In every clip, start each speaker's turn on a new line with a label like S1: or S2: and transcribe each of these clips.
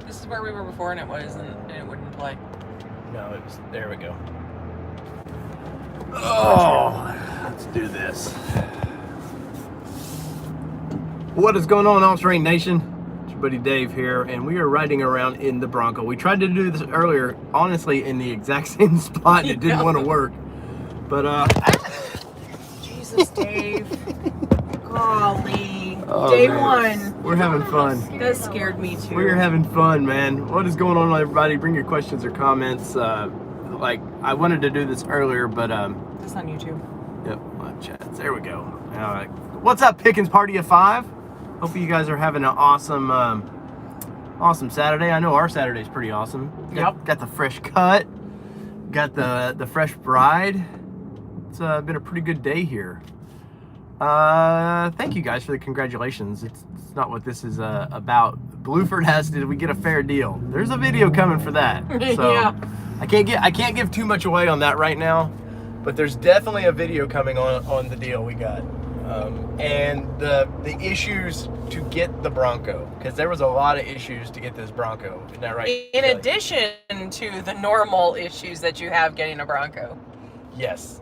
S1: This is where we were before, and it wouldn't play.
S2: No, it was. There we go. Oh, let's do this. What is going on, All-Terrain Nation? It's your buddy Dave here, and we are riding around in the Bronco. We tried to do this earlier, honestly, in the exact same spot, and it didn't want to work. But,
S1: Jesus, Dave. Golly.
S2: Oh,
S1: Day
S2: man.
S1: one.
S2: We're having fun.
S1: That scared me, too.
S2: We're having fun, man. What is going on, everybody? Bring your questions or comments. Like, I wanted to do this earlier, but,
S1: This on YouTube.
S2: Yep, live chats. There we go. All right. What's up, Pickens Party of 5? Hope you guys are having an awesome, awesome Saturday. I know our Saturday's pretty awesome. Got the fresh cut. Got the fresh bride. It's been a pretty good day here. Thank you guys for the congratulations. It's not what this is about. Blueford asked, did we get a fair deal? There's a video coming for that. So
S1: Yeah.
S2: I can't give too much away on that right now, but there's definitely a video coming on the deal we got. And the issues to get the Bronco, because there was a lot of issues to get this Bronco. Isn't that right?
S1: In addition to the normal issues that you have getting a Bronco.
S2: Yes,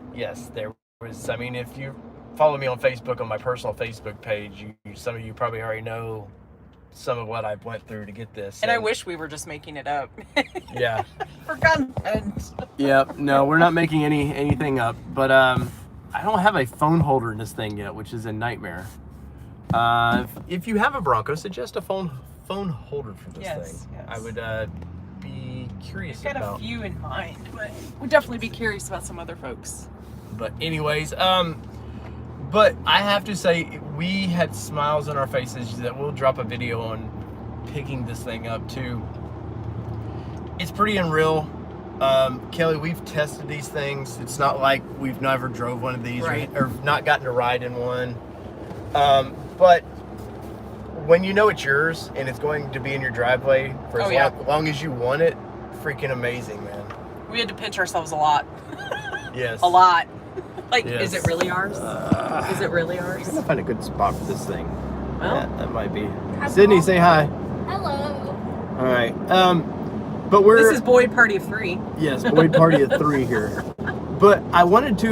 S2: there was. I mean, if you follow me on Facebook, on my personal Facebook page, some of you probably already know some of what I've went through to get this.
S1: And I wish we were just making it up.
S2: Yeah.
S1: For content.
S2: Yep. No, we're not making anything up. But I don't have a phone holder in this thing yet, which is a nightmare. If you have a Bronco, suggest a phone holder for this thing.
S1: Yes.
S2: I would be curious
S1: I've got
S2: about.
S1: a few in mind, but we'd definitely be curious about some other folks.
S2: But anyways, but I have to say, we had smiles on our faces that we'll drop a video on picking this thing up too. It's pretty unreal. Kelly, we've tested these things. It's not like we've never drove one of these,
S1: right,
S2: or not gotten to ride in one. But when you know it's yours and it's going to be in your driveway for as long as you want it, freaking amazing, man.
S1: We had to pinch ourselves a lot.
S2: Yes.
S1: A lot. Like,
S2: Yes.
S1: Is it really ours? Is it really ours?
S2: I'm gonna find a good spot for this thing.
S1: Well,
S2: Yeah, that might be. Sydney, say hi.
S3: Hello.
S2: All right. But we're
S1: this is Boyd Party of 3.
S2: yes, Boyd Party of 3 here. But I wanted to,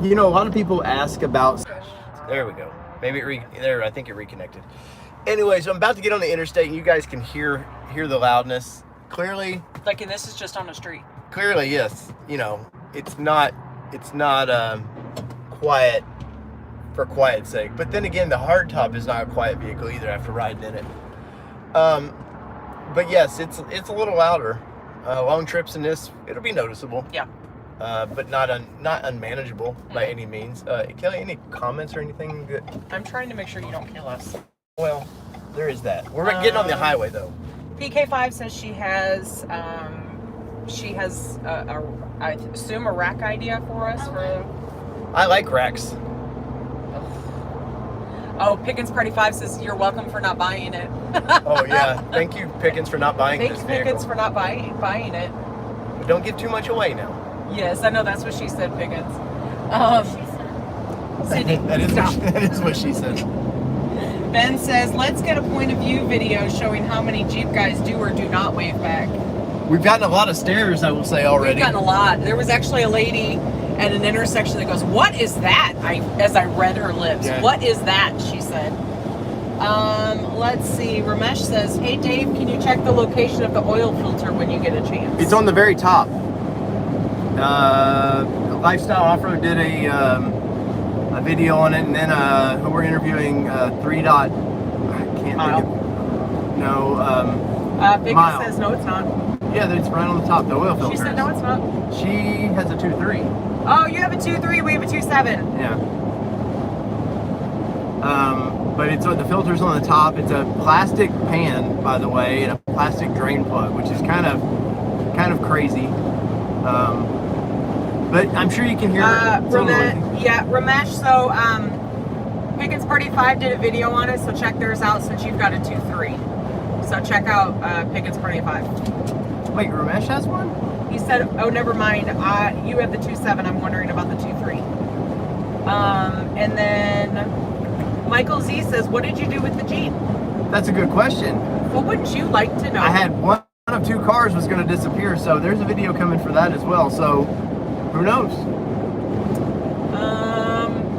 S2: you know, a lot of people ask about. There we go. Maybe there. I think it reconnected. Anyways, I'm about to get on the interstate, and you guys can hear the loudness clearly.
S1: Like, and this is just on the street.
S2: Clearly, yes. You know, it's not quiet for quiet's sake. But then again, the hardtop is not a quiet vehicle either after riding in it. But yes, it's a little louder. Long trips in this, it'll be noticeable.
S1: Yeah.
S2: But not unmanageable by any means. Kelly, any comments or anything?
S1: I'm trying to make sure you don't kill us.
S2: Well, there is that. We're getting on the highway though.
S1: PK5 says she has I assume a rack idea for us for.
S2: I like racks.
S1: Oh, Pickens Party 5 says you're welcome for not buying it.
S2: Oh yeah, thank you Pickens for not buying this vehicle.
S1: Thank you Pickens for not buying it.
S2: But don't give too much away now.
S1: Yes, I know that's what she said, Pickens. Sydney,
S2: that is what she said.
S1: Ben says, let's get a point of view video showing how many Jeep guys do or do not wave back.
S2: We've gotten a lot of stares, I will say already.
S1: We've gotten a lot. There was actually a lady at an intersection that goes, what is that? As I read her lips.
S2: Yeah.
S1: What is that? She said. Let's see. Ramesh says, hey Dave, can you check the location of the oil filter when you get a chance?
S2: It's on the very top. Lifestyle Off-Road did a video on it, and then who we're interviewing, 3 dot, I can't
S1: Mile.
S2: think of, no,
S1: Vicky
S2: Mile.
S1: says, no, it's not.
S2: Yeah, it's right on the top, the oil filter.
S1: She said, no, it's not.
S2: She has a 2.3.
S1: Oh, you have a 2.3, we have a 2.7.
S2: Yeah. But it's the filter's on the top. It's a plastic pan, by the way, and a plastic drain plug, which is kind of crazy. But I'm sure you can hear
S1: Ramesh, so Pickens Party 5 did a video on it, so check theirs out since you've got a 2.3. So check out Pickens Party 5.
S2: Wait, Ramesh has one?
S1: He said, oh, never mind. You have the 2.7. I'm wondering about the 2.3. And then Michael Z says, what did you do with the Jeep?
S2: That's a good question.
S1: Well, wouldn't you like to know?
S2: I had one of 2 cars was going to disappear, so there's a video coming for that as well. So who knows?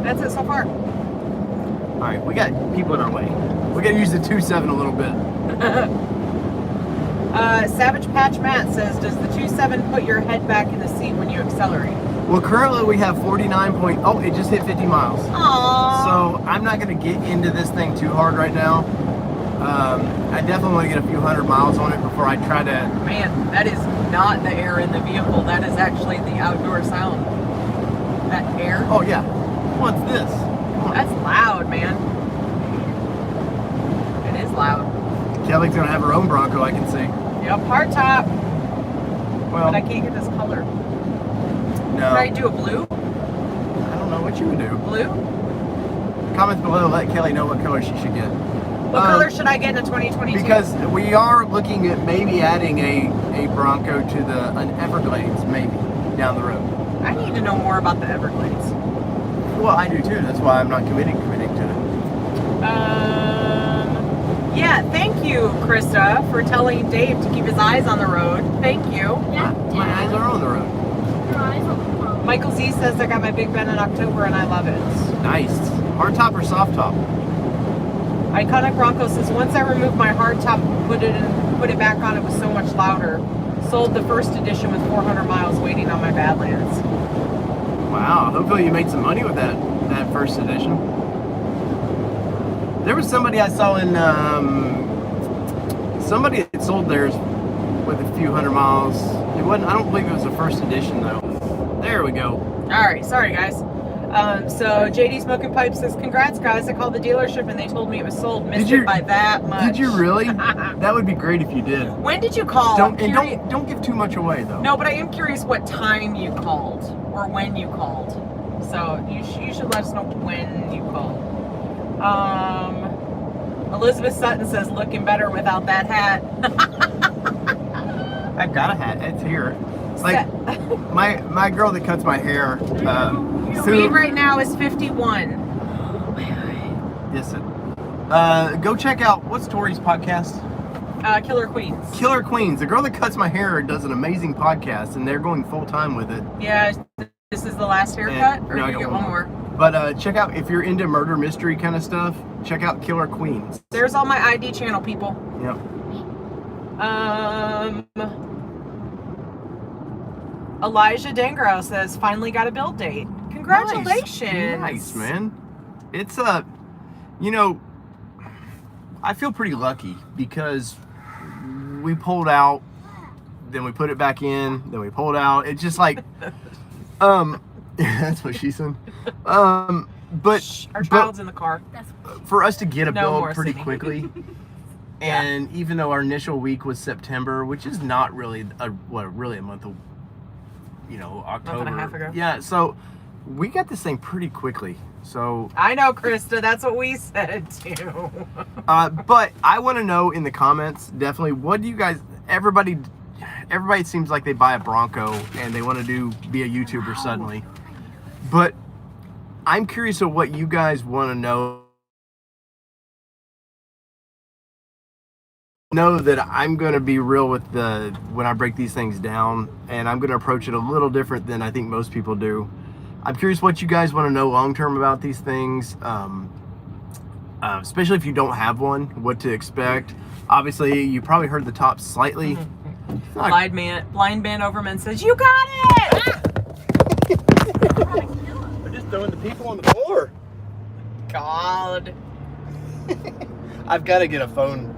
S1: That's it so far.
S2: All right, we got people in our way. We got to use the 2.7 a little bit.
S1: Savage Patch Matt says, does the 2.7 put your head back in the seat when you accelerate?
S2: Well, currently we have 49 point. Oh, it just hit 50 miles.
S1: Aww.
S2: So I'm not going to get into this thing too hard right now. I definitely want to get a few hundred miles on it before I try to.
S1: Man, that is not the air in the vehicle. That is actually the outdoor sound. That air.
S2: Oh yeah. What's this?
S1: That's loud, man. It is loud.
S2: Kelly's gonna have her own Bronco, I can see.
S1: Yep, hard top.
S2: Well,
S1: But I can't get this color.
S2: no.
S1: Should I do a blue?
S2: I don't know what you would do.
S1: Blue?
S2: Comments below, let Kelly know what color she should get.
S1: What color should I get in a 2022?
S2: Because we are looking at maybe adding a Bronco to an Everglades, maybe, down the road.
S1: I need to know more about the Everglades.
S2: Well, I do too. That's why I'm not committing to it.
S1: Yeah, thank you, Krista, for telling Dave to keep his eyes on the road. Thank you.
S3: Yeah,
S2: My eyes are on the road.
S3: Your eyes on the road.
S1: Michael Z says I got my Big Ben in October and I love it.
S2: Nice. Hard top or soft top?
S1: Iconic Bronco says once I removed my hard top and put it back on, it was so much louder. Sold the first edition with 400 miles waiting on my Badlands.
S2: Wow. Hopefully you made some money with that first edition. There was somebody I saw in somebody that sold theirs with a few hundred miles. It wasn't. I don't believe it was the first edition though. There we go.
S1: All right, sorry guys. So JD Smoking Pipe says, congrats guys, I called the dealership and they told me it was sold. Missed it by that much.
S2: Did you really? That would be great if you did.
S1: When did you call?
S2: Don't give too much away though.
S1: No, but I am curious what time you called or when you called. So you should let us know when you called. Elizabeth Sutton says, looking better without that hat.
S2: I've got a hat. It's here. Like my girl that cuts my hair.
S1: Speed right now is 51.
S2: Yes, sir. Go check out what's Tori's podcast.
S1: Killer Queens.
S2: Killer Queens. The girl that cuts my hair does an amazing podcast, and they're going full time with it.
S1: Yeah, this is the last haircut, or
S2: no,
S1: do you get one more?
S2: But check out, if you're into murder mystery kind of stuff, check out Killer Queens.
S1: There's all my ID channel people.
S2: Yep.
S1: Elijah Dangrow says, finally got a build date. Congratulations.
S2: Nice, man. It's I feel pretty lucky because we pulled out, then we put it back in, then we pulled out. It's just like, that's what she said. But
S1: shh, our child's in the car.
S2: For us to get a
S1: No
S2: build
S1: more,
S2: pretty
S1: Sydney.
S2: quickly, and even though our initial week was September, which is not really really a month of, October.
S1: Month and a half ago.
S2: Yeah, so we got this thing pretty quickly. So
S1: I know, Krista. That's what we said too.
S2: but I want to know in the comments, definitely, what do you guys? Everybody seems like they buy a Bronco and they want to be a YouTuber suddenly. But I'm curious of what you guys want to know. Know that I'm going to be real with when I break these things down, and I'm going to approach it a little different than I think most people do. I'm curious what you guys want to know long term about these things, especially if you don't have one, what to expect. Obviously, you probably heard the top slightly.
S1: Blind man Overman says, you got it!
S2: They're just throwing the people on the floor.
S1: God.
S2: I've got to get a phone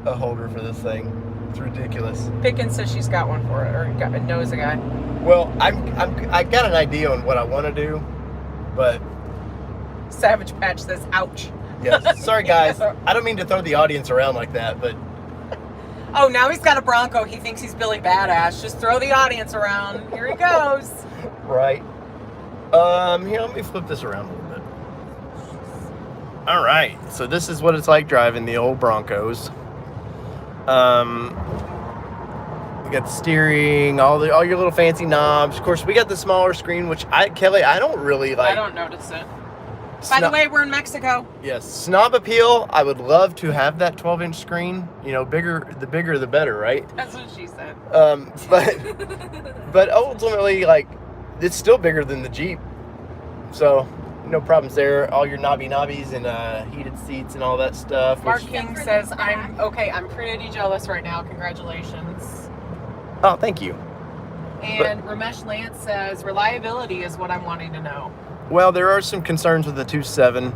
S2: holder for this thing. It's ridiculous.
S1: Pickens says she's got one for it, or knows a guy.
S2: Well, I got an idea on what I want to do, but
S1: Savage Patch says, ouch.
S2: yes. Sorry guys, I don't mean to throw the audience around like that, but
S1: oh, now he's got a Bronco. He thinks he's Billy Badass. Just throw the audience around. Here he goes.
S2: right. Here, let me flip this around a little bit. All right, so this is what it's like driving the old Broncos. We got the steering, all your little fancy knobs. Of course, we got the smaller screen, which Kelly, I don't really like.
S1: I don't notice it. By the way, we're in Mexico.
S2: Yes, Snob Appeal. I would love to have that 12-inch screen. You know, bigger the better, right?
S1: That's what she said.
S2: But ultimately, like, it's still bigger than the Jeep. So, no problems there. All your knobbies and heated seats and all that stuff.
S1: Mark King says, I'm pretty jealous right now. Congratulations.
S2: Oh, thank you.
S1: And Ramesh Lance says, reliability is what I'm wanting to know.
S2: Well, there are some concerns with the 2.7.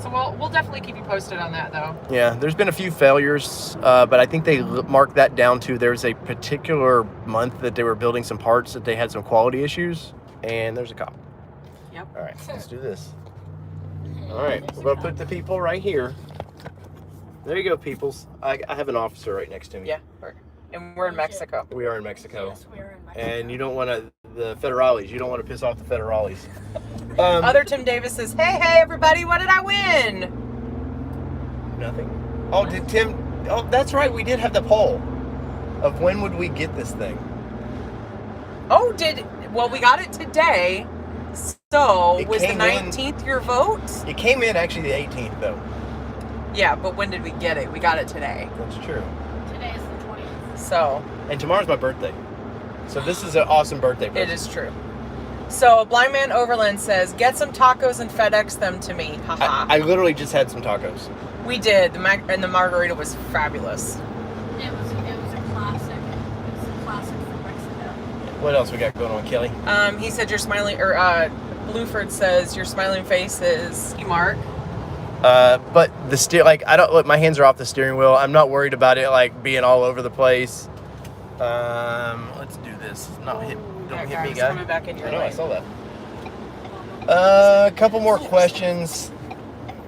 S1: So we'll definitely keep you posted on that, though.
S2: Yeah, there's been a few failures, but I think they marked that down to there's a particular month that they were building some parts that they had some quality issues, and there's a cop.
S1: Yep.
S2: All right, let's do this. All right, we're going to put the people right here. There you go, peoples. I have an officer right next to me.
S1: Yeah, and we're in Mexico.
S2: We are in Mexico.
S3: Yes, we are in Mexico.
S2: And you don't want to, the federales, you don't want to piss off the federales.
S1: Other Tim Davis says, hey, everybody, what did I win?
S2: Nothing. Oh, did Tim, oh, that's right, we did have the poll of when would we get this thing.
S1: Oh, well, we got it today. So,
S2: It
S1: was the
S2: came
S1: 19th your vote?
S2: It came in actually the 18th, though.
S1: Yeah, but when did we get it? We got it today.
S2: That's true.
S3: Today is the 20th.
S1: So,
S2: And tomorrow's my birthday. So this is an awesome birthday present.
S1: it is true. So, Blind Man Overland says, get some tacos and FedEx them to me. Haha.
S2: I literally just had some tacos.
S1: We did. And the margarita was fabulous.
S3: It was a classic. It's a classic from Mexico.
S2: What else we got going on, Kelly?
S1: He said you're smiling, or Blueford says your smiling face is Mark.
S2: But I don't look. My hands are off the steering wheel. I'm not worried about it like being all over the place. Let's do this. Don't hit me, guy.
S1: Coming back in your
S2: I know. I
S1: lane.
S2: saw that. A couple more questions.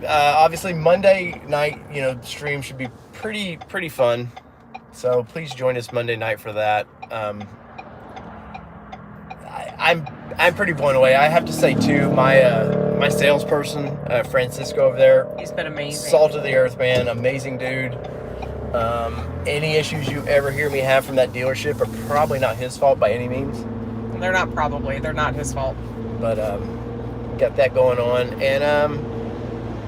S2: Obviously, Monday night, stream should be pretty fun. So please join us Monday night for that. I'm pretty blown away. I have to say too, my salesperson, Francisco over there,
S1: He's been amazing.
S2: salt of the earth, man, amazing dude. Any issues you ever hear me have from that dealership are probably not his fault by any means.
S1: They're not his fault.
S2: But got that going on, and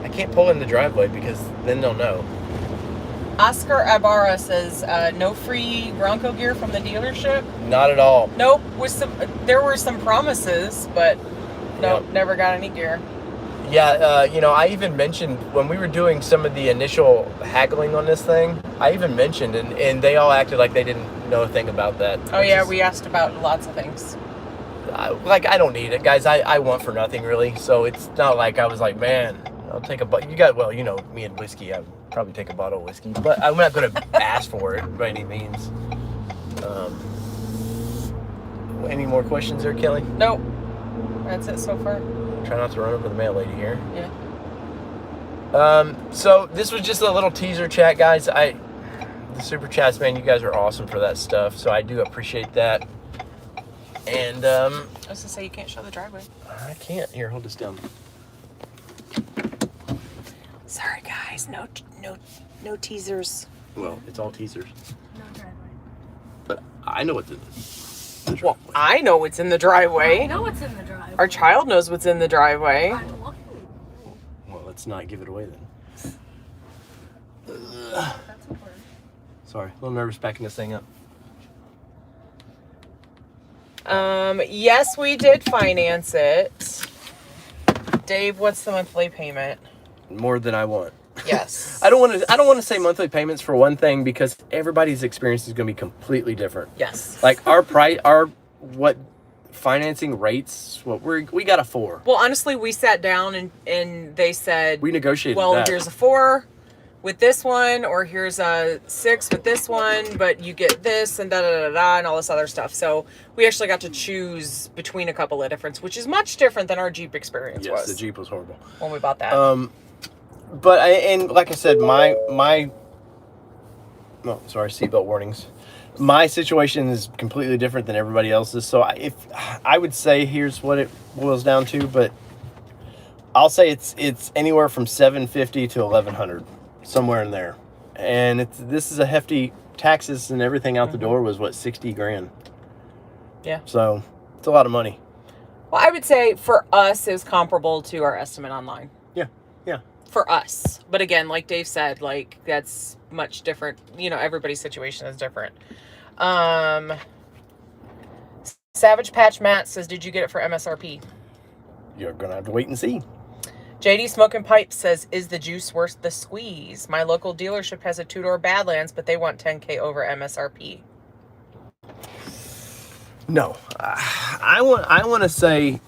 S2: I can't pull in the driveway because then they'll know.
S1: Oscar Ibarra says no free Bronco gear from the dealership.
S2: Not at all.
S1: Nope. There were some promises, but nope,
S2: Yep.
S1: never got any gear.
S2: Yeah, I even mentioned when we were doing some of the initial haggling on this thing, I even mentioned, and they all acted like they didn't know a thing about that.
S1: Oh yeah, we asked about lots of things.
S2: I don't need it, guys. I want for nothing, really. So it's not like I was like, man, I'll take a bottle. Me and whiskey, I'd probably take a bottle of whiskey. But I'm not going to ask for it by any means. Any more questions there, Kelly?
S1: Nope. That's it so far.
S2: Try not to run over the mail lady here.
S1: Yeah.
S2: So this was just a little teaser chat, guys. The super chats, man, you guys are awesome for that stuff. So I do appreciate that. And
S1: I was gonna say you can't show the driveway.
S2: I can't. Here, hold this down.
S1: Sorry guys, no teasers.
S2: Well, it's all teasers.
S3: No driveway.
S2: But I know what's in this.
S1: Well, I know what's in the driveway.
S3: I know what's in the driveway.
S1: Our child knows what's in the driveway.
S3: I'm looking.
S2: Well, let's not give it away then.
S3: That's important.
S2: Sorry, a little nervous backing this thing up.
S1: Yes, we did finance it. Dave, what's the monthly payment?
S2: More than I want.
S1: Yes.
S2: I don't want to say monthly payments for one thing because everybody's experience is going to be completely different.
S1: Yes.
S2: Like what financing rates? We got a 4.
S1: Well, honestly, we sat down and they said,
S2: We negotiated
S1: well,
S2: that.
S1: here's a 4 with this one, or here's a 6 with this one, but you get this and and all this other stuff. So we actually got to choose between a couple of differents, which is much different than our Jeep experience
S2: Yes,
S1: was.
S2: the Jeep was horrible.
S1: When we bought that.
S2: But like I said, seatbelt warnings. My situation is completely different than everybody else's. So if I would say here's what it boils down to, but I'll say it's anywhere from $750 to $1,100, somewhere in there. And this is a hefty taxes and everything out the door was what, $60,000.
S1: Yeah.
S2: So it's a lot of money.
S1: Well, I would say for us, it was comparable to our estimate online.
S2: Yeah.
S1: For us. But again, like Dave said, like that's much different. You know, everybody's situation is different. Savage Patch Matt says, did you get it for MSRP?
S2: You're going to have to wait and see.
S1: JD Smoking Pipe says, is the juice worth the squeeze? My local dealership has a two-door Badlands, but they want $10K over MSRP.
S2: No. I want to say,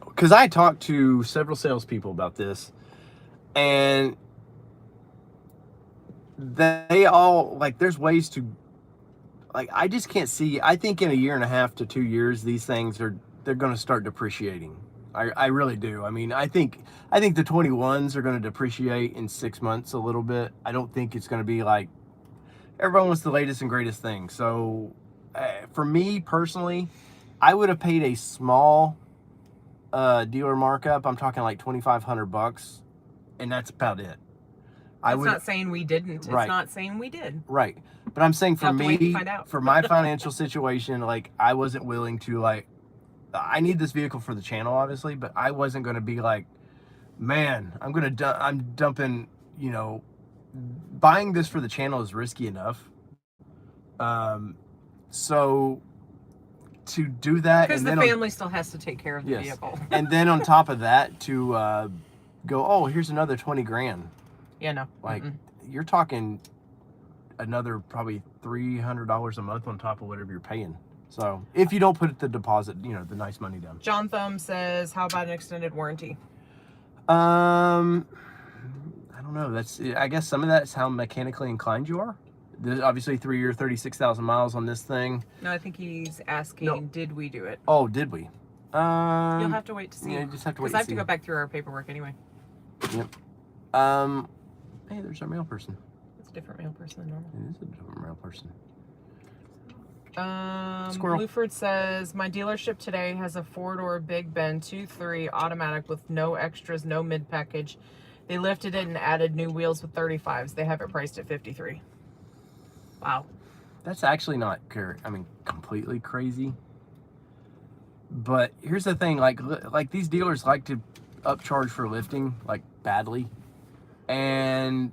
S2: because I talked to several salespeople about this, and they all, like, there's ways to, like, I just can't see. I think in a year and a half to 2 years, these things they're going to start depreciating. I really do. I mean, I think the 21s are going to depreciate in 6 months a little bit. I don't think it's going to be like everyone wants the latest and greatest thing. So for me personally, I would have paid a small dealer markup. I'm talking like $2,500, and that's about it.
S1: It's not saying we didn't.
S2: Right.
S1: It's not saying we did.
S2: Right. But I'm saying for me,
S1: out.
S2: for my financial situation, like I wasn't willing to, like, I need this vehicle for the channel, obviously, but I wasn't going to be like, man, I'm dumping, you know, buying this for the channel is risky enough. So to do that,
S1: because the family still has to take care of the vehicle.
S2: And then on top of that, to go, oh, here's another 20 grand.
S1: Yeah, no.
S2: Like you're talking another probably $300 a month on top of whatever you're paying. So if you don't put the deposit, you know, the nice money down.
S1: John Thumb says, how about an extended warranty?
S2: I don't know. I guess some of that's how mechanically inclined you are. There's obviously 3 year, 36,000 miles on this thing.
S1: No, I think he's asking, did we do it?
S2: Oh, did we?
S1: You'll have to wait to see.
S2: Yeah, you just have to wait.
S1: Because I have to go back through our paperwork anyway.
S2: Yep. Hey, there's our mail person.
S1: It's a different mail person than normal.
S2: It is a different mail person.
S1: Squirrel. Bluford says, my dealership today has a 4-door Big Ben 2.3 automatic with no extras, no mid package. They lifted it and added new wheels with 35s. They have it priced at $53. Wow.
S2: That's actually not, completely crazy. But here's the thing, like these dealers like to upcharge for lifting, like badly. And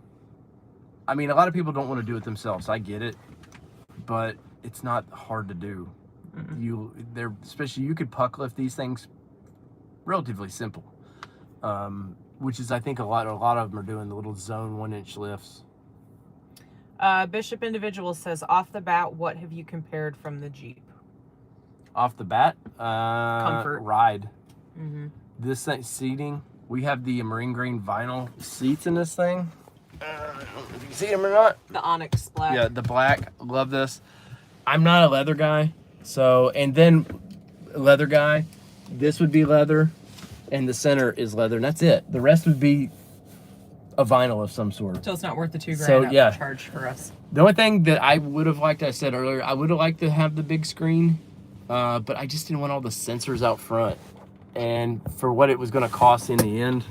S2: I mean, a lot of people don't want to do it themselves. I get it, but it's not hard to do. Especially you could puck lift these things relatively simple. Which is, I think a lot of them are doing the little zone 1-inch lifts.
S1: Bishop Individual says, off the bat, what have you compared from the Jeep?
S2: Off the bat,
S1: comfort,
S2: ride. This seating, we have the marine green vinyl seats in this thing. I don't know if you see them or not.
S1: The Onyx black.
S2: Yeah, the black. Love this. I'm not a leather guy, so, and then leather guy, this would be leather, and the center is leather, and that's it. The rest would be a vinyl of some sort.
S1: So it's not worth the $2,000 charge for us.
S2: The only thing that I would have liked, I said earlier, I would have liked to have the big screen, but I just didn't want all the sensors out front. And for what it was going to cost in the end,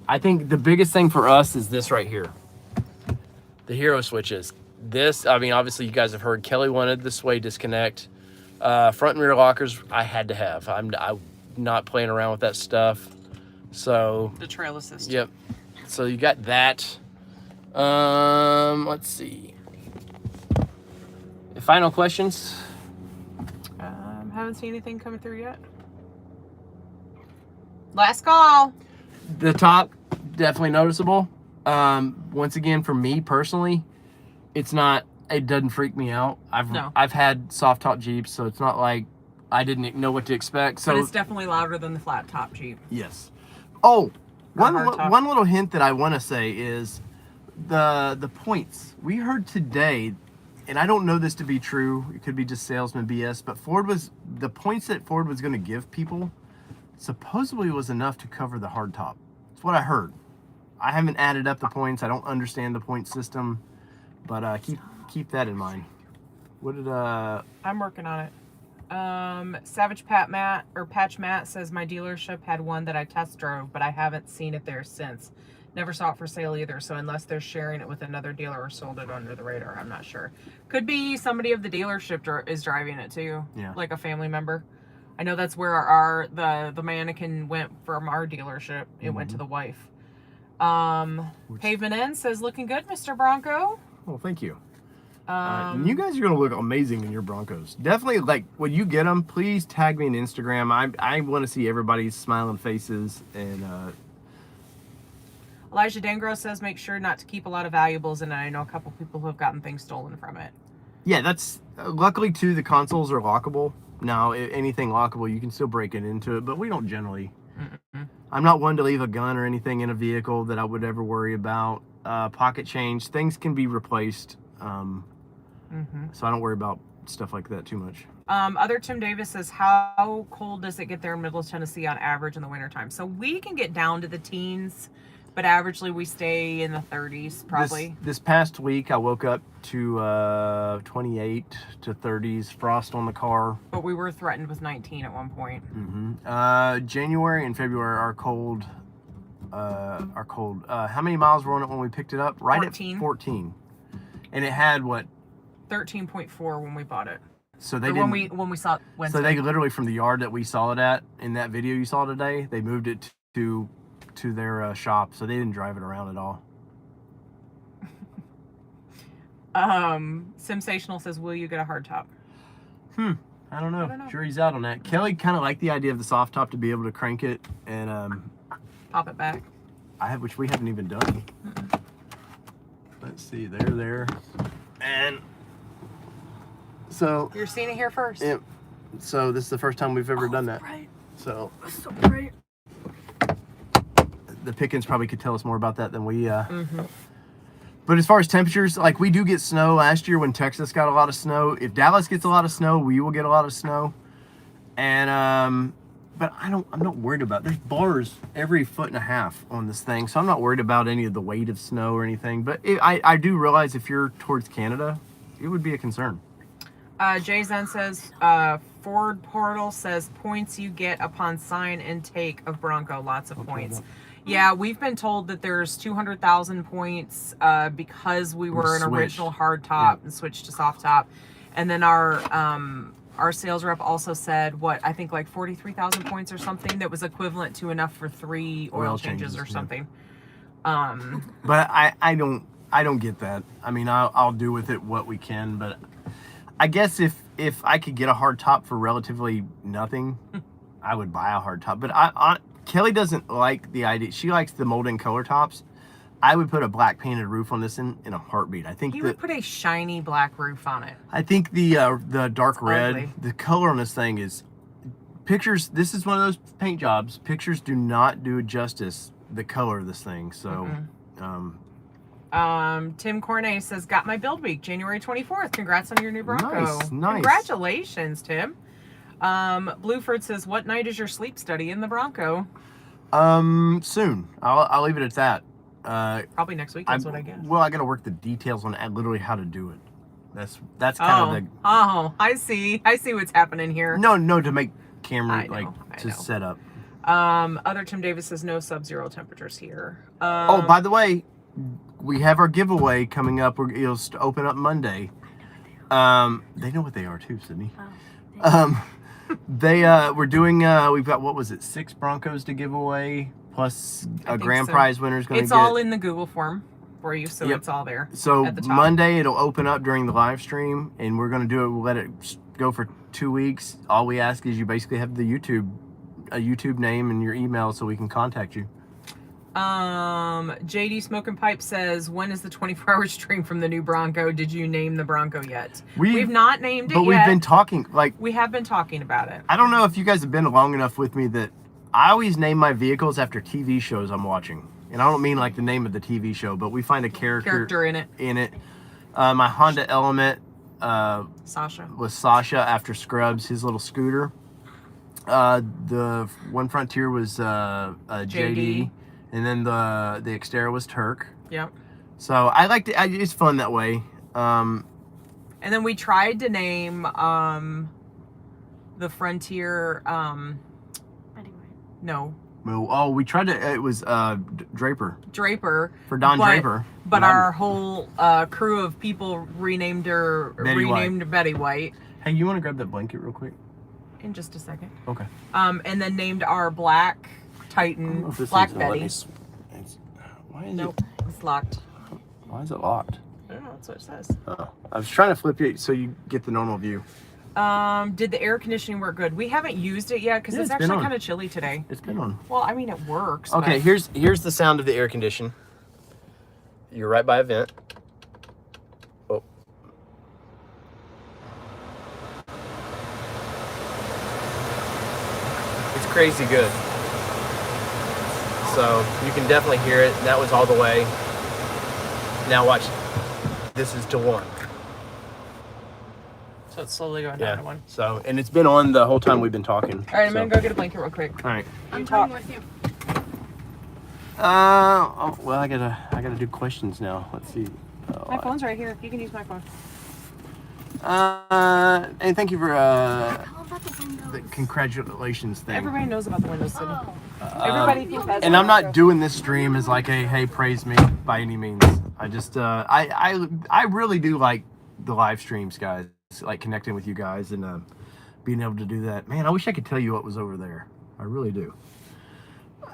S2: I think the biggest thing for us is this right here. The hero switches. This, I mean, obviously you guys have heard Kelly wanted the sway disconnect. Front and rear lockers, I had to have. I'm not playing around with that stuff. So
S1: the trail assist.
S2: Yep. So you got that. Let's see. Final questions?
S1: Haven't seen anything coming through yet. Last call.
S2: The top, definitely noticeable. Once again, for me personally, it doesn't freak me out. I've had soft top Jeeps, so it's not like I didn't know what to expect. So
S1: but it's definitely louder than the flat top Jeep.
S2: Yes. Oh, one little hint that I want to say is the points. We heard today, and I don't know this to be true, it could be just salesman BS, but the points that Ford was going to give people supposedly was enough to cover the hard top. That's what I heard. I haven't added up the points. I don't understand the point system, but keep that in mind. What did
S1: I'm working on it. Savage Patch Matt says, my dealership had one that I test drove, but I haven't seen it there since. Never saw it for sale either, so unless they're sharing it with another dealer or sold it under the radar, I'm not sure. Could be somebody of the dealership is driving it too.
S2: Yeah.
S1: Like a family member. I know that's where the mannequin went from our dealership. It went to the wife. Pavement End says, looking good, Mr. Bronco.
S2: Well, thank you. You guys are going to look amazing in your Broncos. Definitely, like, when you get them, please tag me on Instagram. I want to see everybody's smiling faces. And
S1: Elijah Dangro says, make sure not to keep a lot of valuables, and I know a couple people who have gotten things stolen from it.
S2: Yeah, that's luckily too. The consoles are lockable now. Anything lockable, you can still break it into it, but we don't generally. I'm not one to leave a gun or anything in a vehicle that I would ever worry about. Pocket change, things can be replaced. So I don't worry about stuff like that too much.
S1: Other Tim Davis says, how cold does it get there in Middle Tennessee on average in the wintertime? So we can get down to the teens, but averagely we stay in the 30s probably.
S2: This past week I woke up to 28 to 30s, frost on the car.
S1: But we were threatened with 19 at one point.
S2: January and February are cold. How many miles were on it when we picked it up? Right
S1: 14.
S2: At 14. And it had what?
S1: 13.4 when we bought it.
S2: So they
S1: when we saw it Wednesday.
S2: So they literally, from the yard that we saw it at in that video you saw today, they moved it to their shop, so they didn't drive it around at all.
S1: Sensational says, will you get a hard top?
S2: I don't know. Jury's out on that. Kelly kind of liked the idea of the soft top to be able to crank it and
S1: pop it back.
S2: Which we haven't even done. Let's see, there, and so
S1: you're seeing it here first.
S2: Yeah. So this is the first time we've ever done that.
S3: Bright.
S2: So
S3: bright.
S2: The Pickens probably could tell us more about that than we. But as far as temperatures, like, we do get snow. Last year when Texas got a lot of snow, if Dallas gets a lot of snow, we will get a lot of snow. And but I'm not worried about. There's bars every 1.5 feet on this thing, so I'm not worried about any of the weight of snow or anything. But I do realize if you're towards Canada, it would be a concern.
S1: Jay Zen says, Ford Portal says, points you get upon sign and take of Bronco, lots of points. Yeah, we've been told that there's 200,000 points because we were an original hard top and switched to soft top. And then our sales rep also said, I think like 43,000 points or something that was equivalent to enough for 3 oil changes or something.
S2: But I don't get that. I mean, I'll do with it what we can, but I guess if I could get a hard top for relatively nothing, I would buy a hard top. But Kelly doesn't like the idea. She likes the molded color tops. I would put a black painted roof on this in a heartbeat. I think
S1: you would put a shiny black roof on it.
S2: I think the dark
S1: it's
S2: red,
S1: ugly.
S2: The color on this thing is pictures. This is one of those paint jobs. Pictures do not do justice the color of this thing. So,
S1: Tim Cornet says, got my build week, January 24th. Congrats on your new Bronco.
S2: Nice.
S1: Congratulations, Tim. Blueford says, what night is your sleep study in the Bronco?
S2: Soon. I'll leave it at that.
S1: Probably next week. That's what I guess.
S2: Well, I got to work the details on literally how to do it. That's kind of the.
S1: Oh, I see what's happening here.
S2: No, to make camera
S1: I
S2: set up.
S1: Other Tim Davis says no sub-zero temperatures here.
S2: Oh, by the way, we have our giveaway coming up. It'll open up Monday. They know what they are too, Sydney. We're doing. We've got, what was it, 6 Broncos to give away, plus a grand prize winner is going to get.
S1: It's all in the Google form for you, so it's all there.
S2: So
S1: at the top.
S2: Monday it'll open up during the live stream, and we're going to do it. We'll let it go for 2 weeks. All we ask is you basically have a YouTube name and your email so we can contact you.
S1: JD Smoking Pipe says, when is the 24-hour stream from the new Bronco? Did you name the Bronco yet? We've not named it yet.
S2: But we've been talking,
S1: we have been talking about it.
S2: I don't know if you guys have been long enough with me that I always name my vehicles after TV shows I'm watching. And I don't mean like the name of the TV show, but we find a character
S1: in it.
S2: My Honda Element
S1: Sasha
S2: was Sasha after Scrubs, his little scooter. The One Frontier was JD. And then the Xterra was Turk.
S1: Yep.
S2: So I liked it. It's fun that way.
S1: And then we tried to name the Frontier. No.
S2: Oh, we tried to. It was Draper. For Don Draper.
S1: But our whole crew of people renamed her.
S2: Betty
S1: Betty White.
S2: Hey, you want to grab that blanket real quick?
S1: in just a second.
S2: Okay.
S1: And then named our black Titan Black Betty.
S2: Why is
S1: Nope, it's locked.
S2: Why is it locked?
S1: I don't know, that's what it says.
S2: Oh, I was trying to flip it so you get the normal view.
S1: Did the air conditioning work good? We haven't used it yet because it's actually kind of chilly today.
S2: It's been on.
S1: Well, I mean, it works.
S2: Okay,
S1: but...
S2: here's the sound of the air condition. You're right by a vent. Oh. It's crazy good. So you can definitely hear it. That was all the way. Now watch. This is to 1.
S1: So it's slowly going down to 1.
S2: So, and it's been on the whole time we've been talking.
S1: All right, I'm gonna go get a blanket real quick.
S2: All right.
S3: I'm talking with you.
S2: Oh, well, I gotta do questions now. Let's see.
S1: My phone's right here. You can use my phone.
S2: And thank you for
S3: How about the windows?
S2: the congratulations thing.
S1: Everybody knows about the Windows City.
S3: Oh.
S1: Everybody thinks that's
S2: And I'm not doing this stream as like a hey, praise me by any means. I just I really do like the live streams, guys. Like connecting with you guys and being able to do that. Man, I wish I could tell you what was over there. I really do.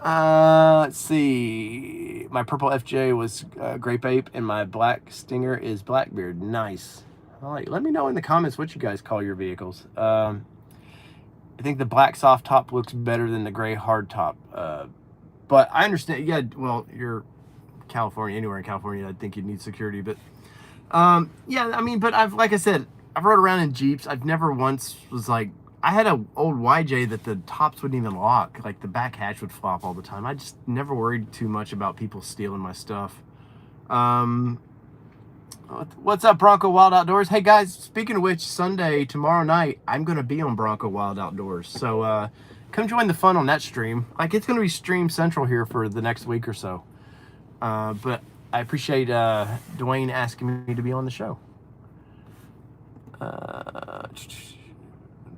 S2: Let's see. My purple FJ was Grape Ape, and my black Stinger is Blackbeard. Nice. All right. Let me know in the comments what you guys call your vehicles. I think the black soft top looks better than the gray hard top. But I understand. Yeah. Well, you're California. Anywhere in California, I think you'd need security. But yeah. I mean, but like I said, I've rode around in Jeeps. I've never once was like. I had an old YJ that the tops wouldn't even lock. Like the back hatch would flop all the time. I just never worried too much about people stealing my stuff. What's up, Bronco Wild Outdoors? Hey guys, speaking of which, Sunday, tomorrow night, I'm going to be on Bronco Wild Outdoors. So come join the fun on that stream. Like it's going to be stream central here for the next week or so. But I appreciate Dwayne asking me to be on the show.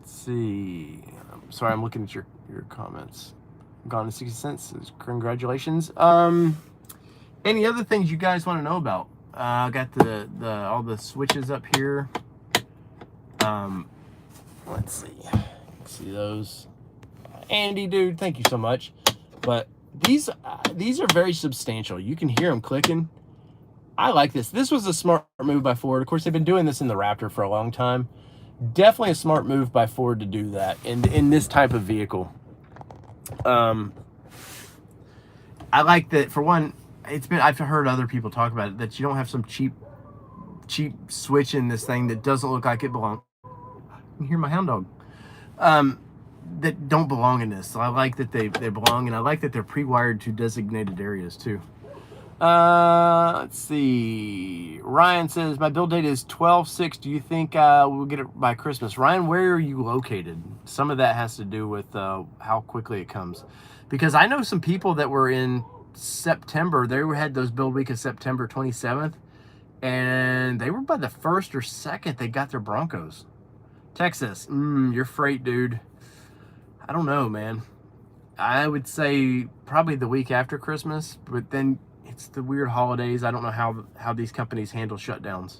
S2: See. Sorry, I'm looking at your comments. Gone to 60 cents. Congratulations. Any other things you guys want to know about? I got the all the switches up here. Let's see those. Andy, dude, thank you so much. But these are very substantial. You can hear them clicking. I like this. This was a smart move by Ford. Of course, they've been doing this in the Raptor for a long time. Definitely a smart move by Ford to do that in this type of vehicle. I like that. For one, I've heard other people talk about it, that you don't have some cheap switch in this thing that doesn't look like it belongs. You can hear my hound dog. That don't belong in this. So I like that they belong, and I like that they're pre-wired to designated areas too. Let's see. Ryan says, my build date is 12/6. Do you think we'll get it by Christmas? Ryan, where are you located? Some of that has to do with how quickly it comes. Because I know some people that were in September. They had those build week of September 27th. And they were by the 1st or 2nd they got their Broncos. Texas, you're freight, dude. I don't know, man. I would say probably the week after Christmas. But then it's the weird holidays. I don't know how these companies handle shutdowns.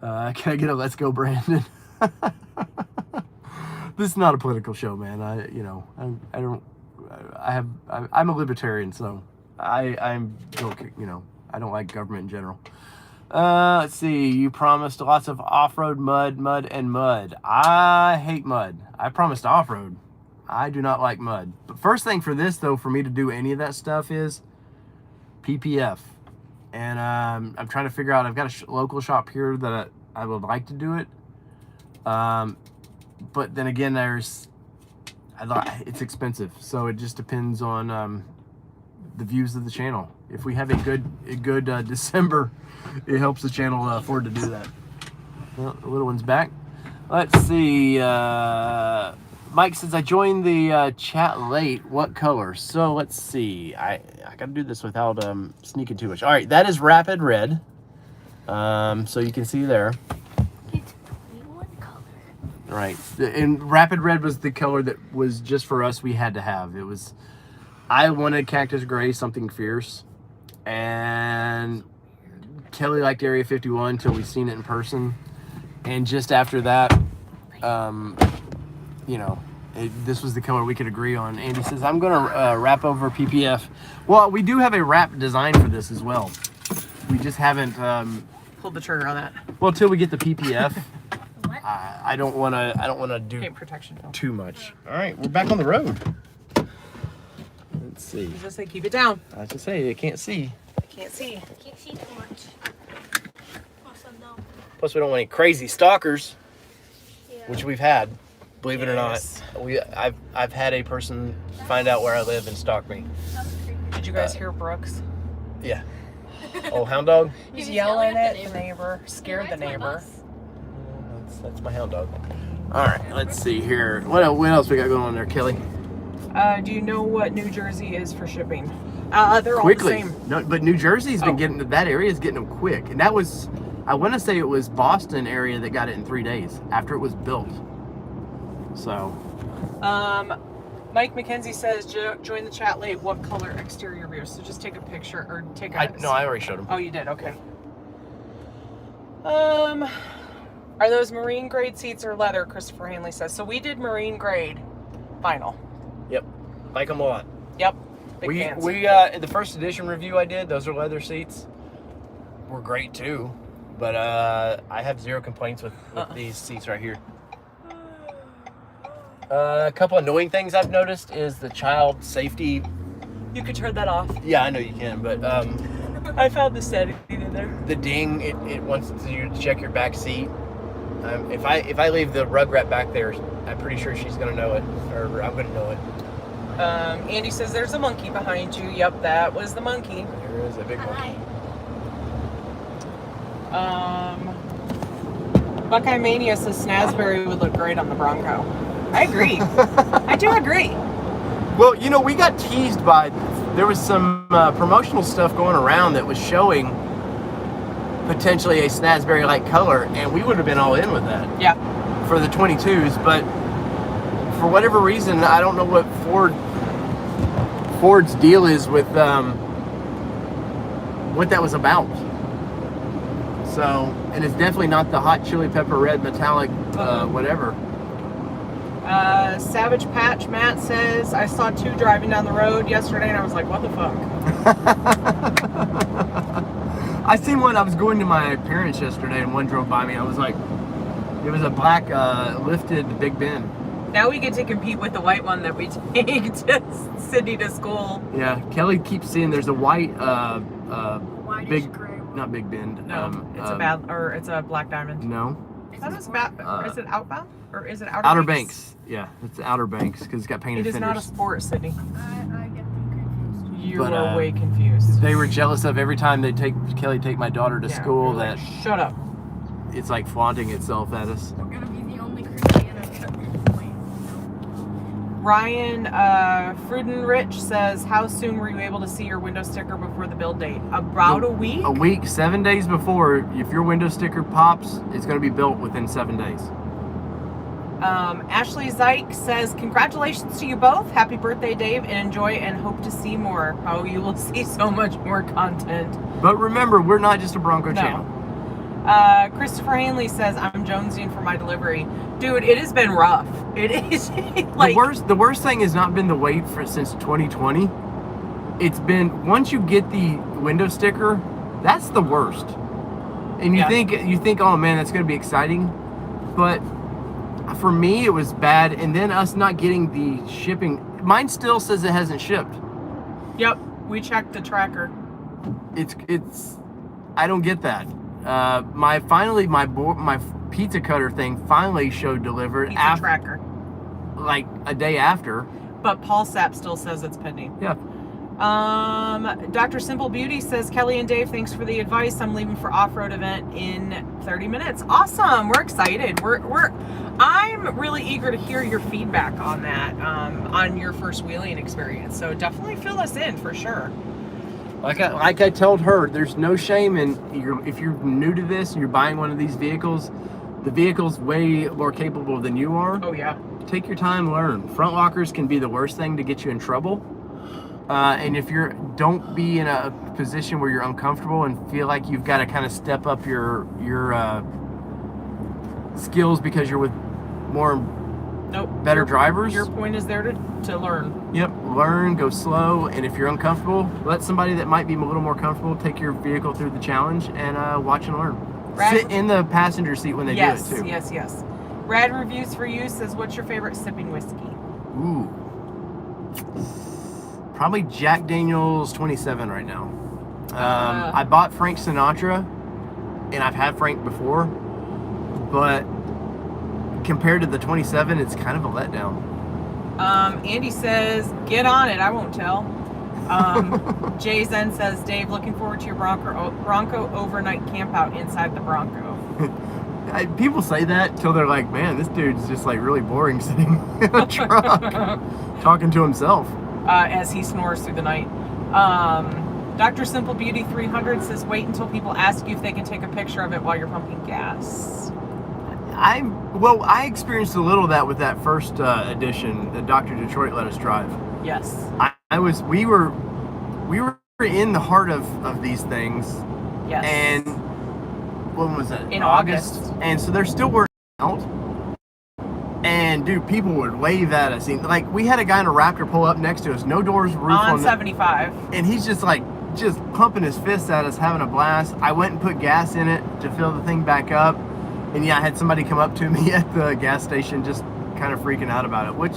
S2: Can I get a let's go, Brandon? This is not a political show, man. I'm a libertarian, so I don't like government in general. Let's see. You promised lots of off-road mud. I hate mud. I promised off-road. I do not like mud. But first thing for this, though, for me to do any of that stuff is PPF. And I'm trying to figure out, I've got a local shop here that I would like to do it. But then again, it's expensive. So it just depends on the views of the channel. If we have a good December, it helps the channel afford to do that. Well, the little one's back. Let's see. Mike says, I joined the chat late. What color? So let's see. I got to do this without sneaking too much. All right, that is Rapid Red. So you can see there.
S3: It's one color.
S2: Right. And Rapid Red was the color that was just for us we had to have. It was, I wanted Cactus Gray, something fierce. And Kelly liked Area 51 until we seen it in person. And just after that, this was the color we could agree on. Andy says, I'm going to wrap over PPF. Well, we do have a wrap design for this as well. We just haven't...
S1: Pulled the trigger on that.
S2: well, until we get the PPF,
S3: What?
S2: I don't want to do
S1: Paint protection film.
S2: too much. All right, we're back on the road. Let's see.
S1: Just say keep it down.
S2: I was just saying, I can't see.
S1: I can't see.
S3: Can't see too much. Also, no.
S2: Plus, we don't want any crazy stalkers,
S3: Yeah.
S2: which we've had. Believe it or
S1: Yes.
S2: not, I've had a person find out where I live and stalk me.
S3: That's creepy.
S1: Did you guys hear Brooks?
S2: Yeah. Oh, hound dog.
S1: He's
S3: was
S1: yelling
S3: yelling
S1: at the neighbor. Scared the
S3: He rides my
S1: neighbor.
S3: bus.
S2: That's my hound dog. All right, let's see here. What else we got going on there, Kelly?
S1: Do you know what New Jersey is for shipping? They're all
S2: Quickly.
S1: the same.
S2: No, but New Jersey's been
S1: Oh.
S2: getting that area is getting them quick, and that was, I want to say it was Boston area that got it in 3 days after it was built. So.
S1: Mike McKenzie says, join the chat late. What color exterior rear? So just take a picture or take a...
S2: I already showed him.
S1: Oh, you did? Okay. Are those marine grade seats or leather? Christopher Hanley says. So we did marine grade vinyl.
S2: Yep, like them a lot.
S1: Yep. Big fans.
S2: We in the first edition review I did, those are leather seats. Were great too, but I have zero complaints with these seats right here. A couple annoying things I've noticed is the child safety.
S1: You could turn that off.
S2: Yeah, I know you can, but
S1: I found the setting in there.
S2: the ding it wants you to check your back seat. If I leave the rug wrap back there, I'm pretty sure she's gonna know it, or I'm gonna know it.
S1: Andy says there's a monkey behind you. Yep, that was the monkey.
S2: There is a big one.
S3: Hi.
S1: Buckeye Mania says Snazberry would look great on the Bronco. I agree. I do agree.
S2: Well, we got teased by, there was some promotional stuff going around that was showing potentially a Snazberry-like color, and we would have been all in with that
S1: Yeah.
S2: for the 22s, but for whatever reason, I don't know what Ford's deal is with what that was about. So, and it's definitely not the hot chili pepper red metallic whatever.
S1: Savage Patch Matt says, I saw two driving down the road yesterday and I was like, what the fuck?
S2: I seen one. I was going to my parents yesterday and one drove by me. I was like, it was a black lifted Big Bend.
S1: Now we get to compete with the white one that we take to Sydney to school.
S2: Yeah, Kelly keeps seeing there's a white
S3: Whitish
S2: big,
S3: gray.
S2: not Big Bend.
S1: No, it's a black diamond.
S2: No.
S1: That is bad. Is it outbound or is it
S2: Outer Banks? Yeah, it's Outer Banks because it's got painted
S1: It is
S2: fenders.
S1: not a sport, Sydney.
S3: I get them confused.
S1: You
S2: But,
S1: are way confused.
S2: They were jealous of every time they take my daughter to
S1: Yeah,
S2: school
S1: you're
S2: that
S1: like, shut up.
S2: it's like flaunting itself at us.
S3: We're gonna be the only Christiana. Wait,
S1: Ryan Frudenrich says, how soon were you able to see your window sticker before the build date? About a week?
S2: A week, 7 days before. If your window sticker pops, it's going to be built within 7 days.
S1: Ashley Zeich says, congratulations to you both. Happy birthday, Dave, and enjoy and hope to see more. Oh, you will see so much more content.
S2: But remember, we're not just a Bronco
S1: No.
S2: channel.
S1: Christopher Hanley says, I'm jonesing for my delivery. Dude, it has been rough. It is like
S2: The worst thing has not been the wait since 2020. It's been, once you get the window sticker, that's the worst. And you
S1: Yeah.
S2: think, oh man, that's going to be exciting. But for me, it was bad. And then us not getting the shipping. Mine still says it hasn't shipped.
S1: Yep, we checked the tracker.
S2: It's I don't get that. My pizza cutter thing finally showed delivered
S1: Pizza
S2: after,
S1: tracker.
S2: like a day after.
S1: But Paul Sapp still says it's pending.
S2: Yeah.
S1: Dr. Simple Beauty says, Kelly and Dave, thanks for the advice. I'm leaving for off-road event in 30 minutes. Awesome. We're excited. I'm really eager to hear your feedback on that, on your first wheeling experience. So definitely fill us in for sure.
S2: Like I told her, there's no shame in if you're new to this and you're buying one of these vehicles. The vehicle's way more capable than you are.
S1: Oh yeah.
S2: Take your time, learn. Front lockers can be the worst thing to get you in trouble. And if don't be in a position where you're uncomfortable and feel like you've got to kind of step up your skills because you're with more
S1: Nope.
S2: better drivers.
S1: Your point is there to learn.
S2: Yep, learn, go slow, and if you're uncomfortable, let somebody that might be a little more comfortable take your vehicle through the challenge and watch and learn. Sit in the passenger seat when they do it too.
S1: Yes. Rad Reviews for You says, what's your favorite sipping whiskey?
S2: Ooh. Probably Jack Daniel's 27 right now. I bought Frank Sinatra, and I've had Frank before, but compared to the 27, it's kind of a letdown.
S1: Andy says, get on it, I won't tell. Jay Zen says, Dave, looking forward to your Bronco overnight camp out inside the Bronco.
S2: People say that till they're like, man, this dude's just like really boring sitting in a truck talking to himself.
S1: As he snores through the night. Dr. Simple Beauty 300 says, wait until people ask you if they can take a picture of it while you're pumping gas.
S2: I experienced a little of that with that first edition that Dr. Detroit let us drive.
S1: Yes.
S2: We were in the heart of these things.
S1: Yes.
S2: And when was it?
S1: In August.
S2: And so they're still working out. And dude, people would wave at us. Like, we had a guy in a Raptor pull up next to us, no doors, roof
S1: on 75.
S2: And he's just pumping his fists at us, having a blast. I went and put gas in it to fill the thing back up. And yeah, I had somebody come up to me at the gas station just kind of freaking out about it, which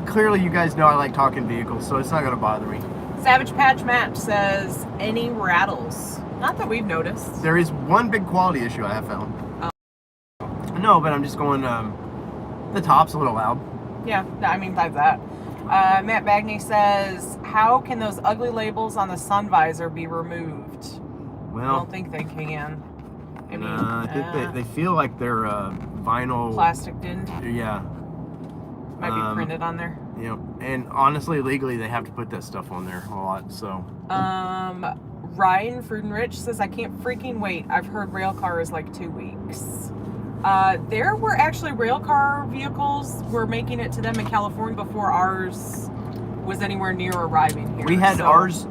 S2: clearly you guys know I like talking vehicles, so it's not going to bother me.
S1: Savage Patch Match says, any rattles? Not that we've noticed.
S2: There is one big quality issue I have found. No, but I'm just going, the top's a little loud.
S1: Yeah, I mean, by that. Matt Bagney says, how can those ugly labels on the sun visor be removed?
S2: Well,
S1: I don't think they can. I mean,
S2: I think they feel like they're vinyl.
S1: Plastic didn't.
S2: Yeah.
S1: Might be printed on there.
S2: Yeah, and honestly, legally, they have to put that stuff on there a lot, so.
S1: Ryan Frudenrich says, I can't freaking wait. I've heard railcar is like 2 weeks. There were actually railcar vehicles were making it to them in California before ours was anywhere near arriving here.
S2: We had ours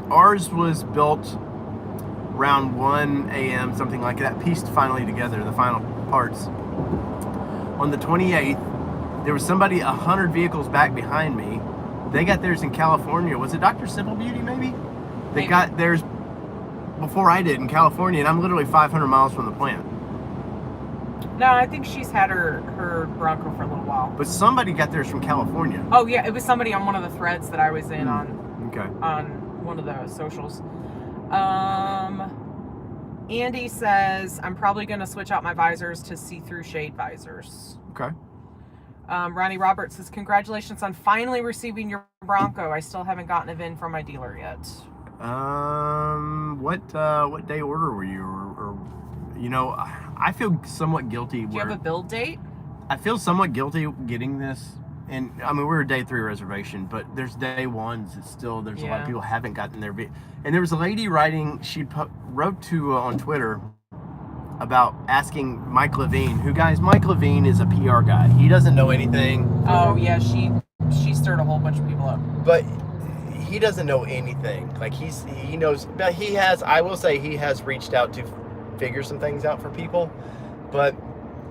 S2: was built around 1 a.m., something like that, pieced finally together, the final parts. On the 28th, there was somebody 100 vehicles back behind me. They got theirs in California. Was it Dr. Simple Beauty, maybe? They got theirs before I did in California, and I'm literally 500 miles from the plant.
S1: No, I think she's had her Bronco for a little while.
S2: But somebody got theirs from California.
S1: Oh, yeah, it was somebody on one of the threads that I was in on one of the socials. Andy says, I'm probably going to switch out my visors to see-through shade visors.
S2: Okay.
S1: Ronnie Roberts says, congratulations on finally receiving your Bronco. I still haven't gotten a VIN from my dealer yet.
S2: What day order were you? Or you know, I feel somewhat guilty.
S1: Do you have a build date?
S2: I feel somewhat guilty getting this. And I mean, we're a day 3 reservation, but there's day 1s. It's still, there's a lot of people haven't gotten their vehicle. And there was a lady writing, she wrote to on Twitter about asking Mike Levine, Mike Levine is a PR guy. He doesn't know anything.
S1: Oh yeah, she stirred a whole bunch of people up.
S2: But he doesn't know anything. Like he knows, but I will say he has reached out to figure some things out for people, but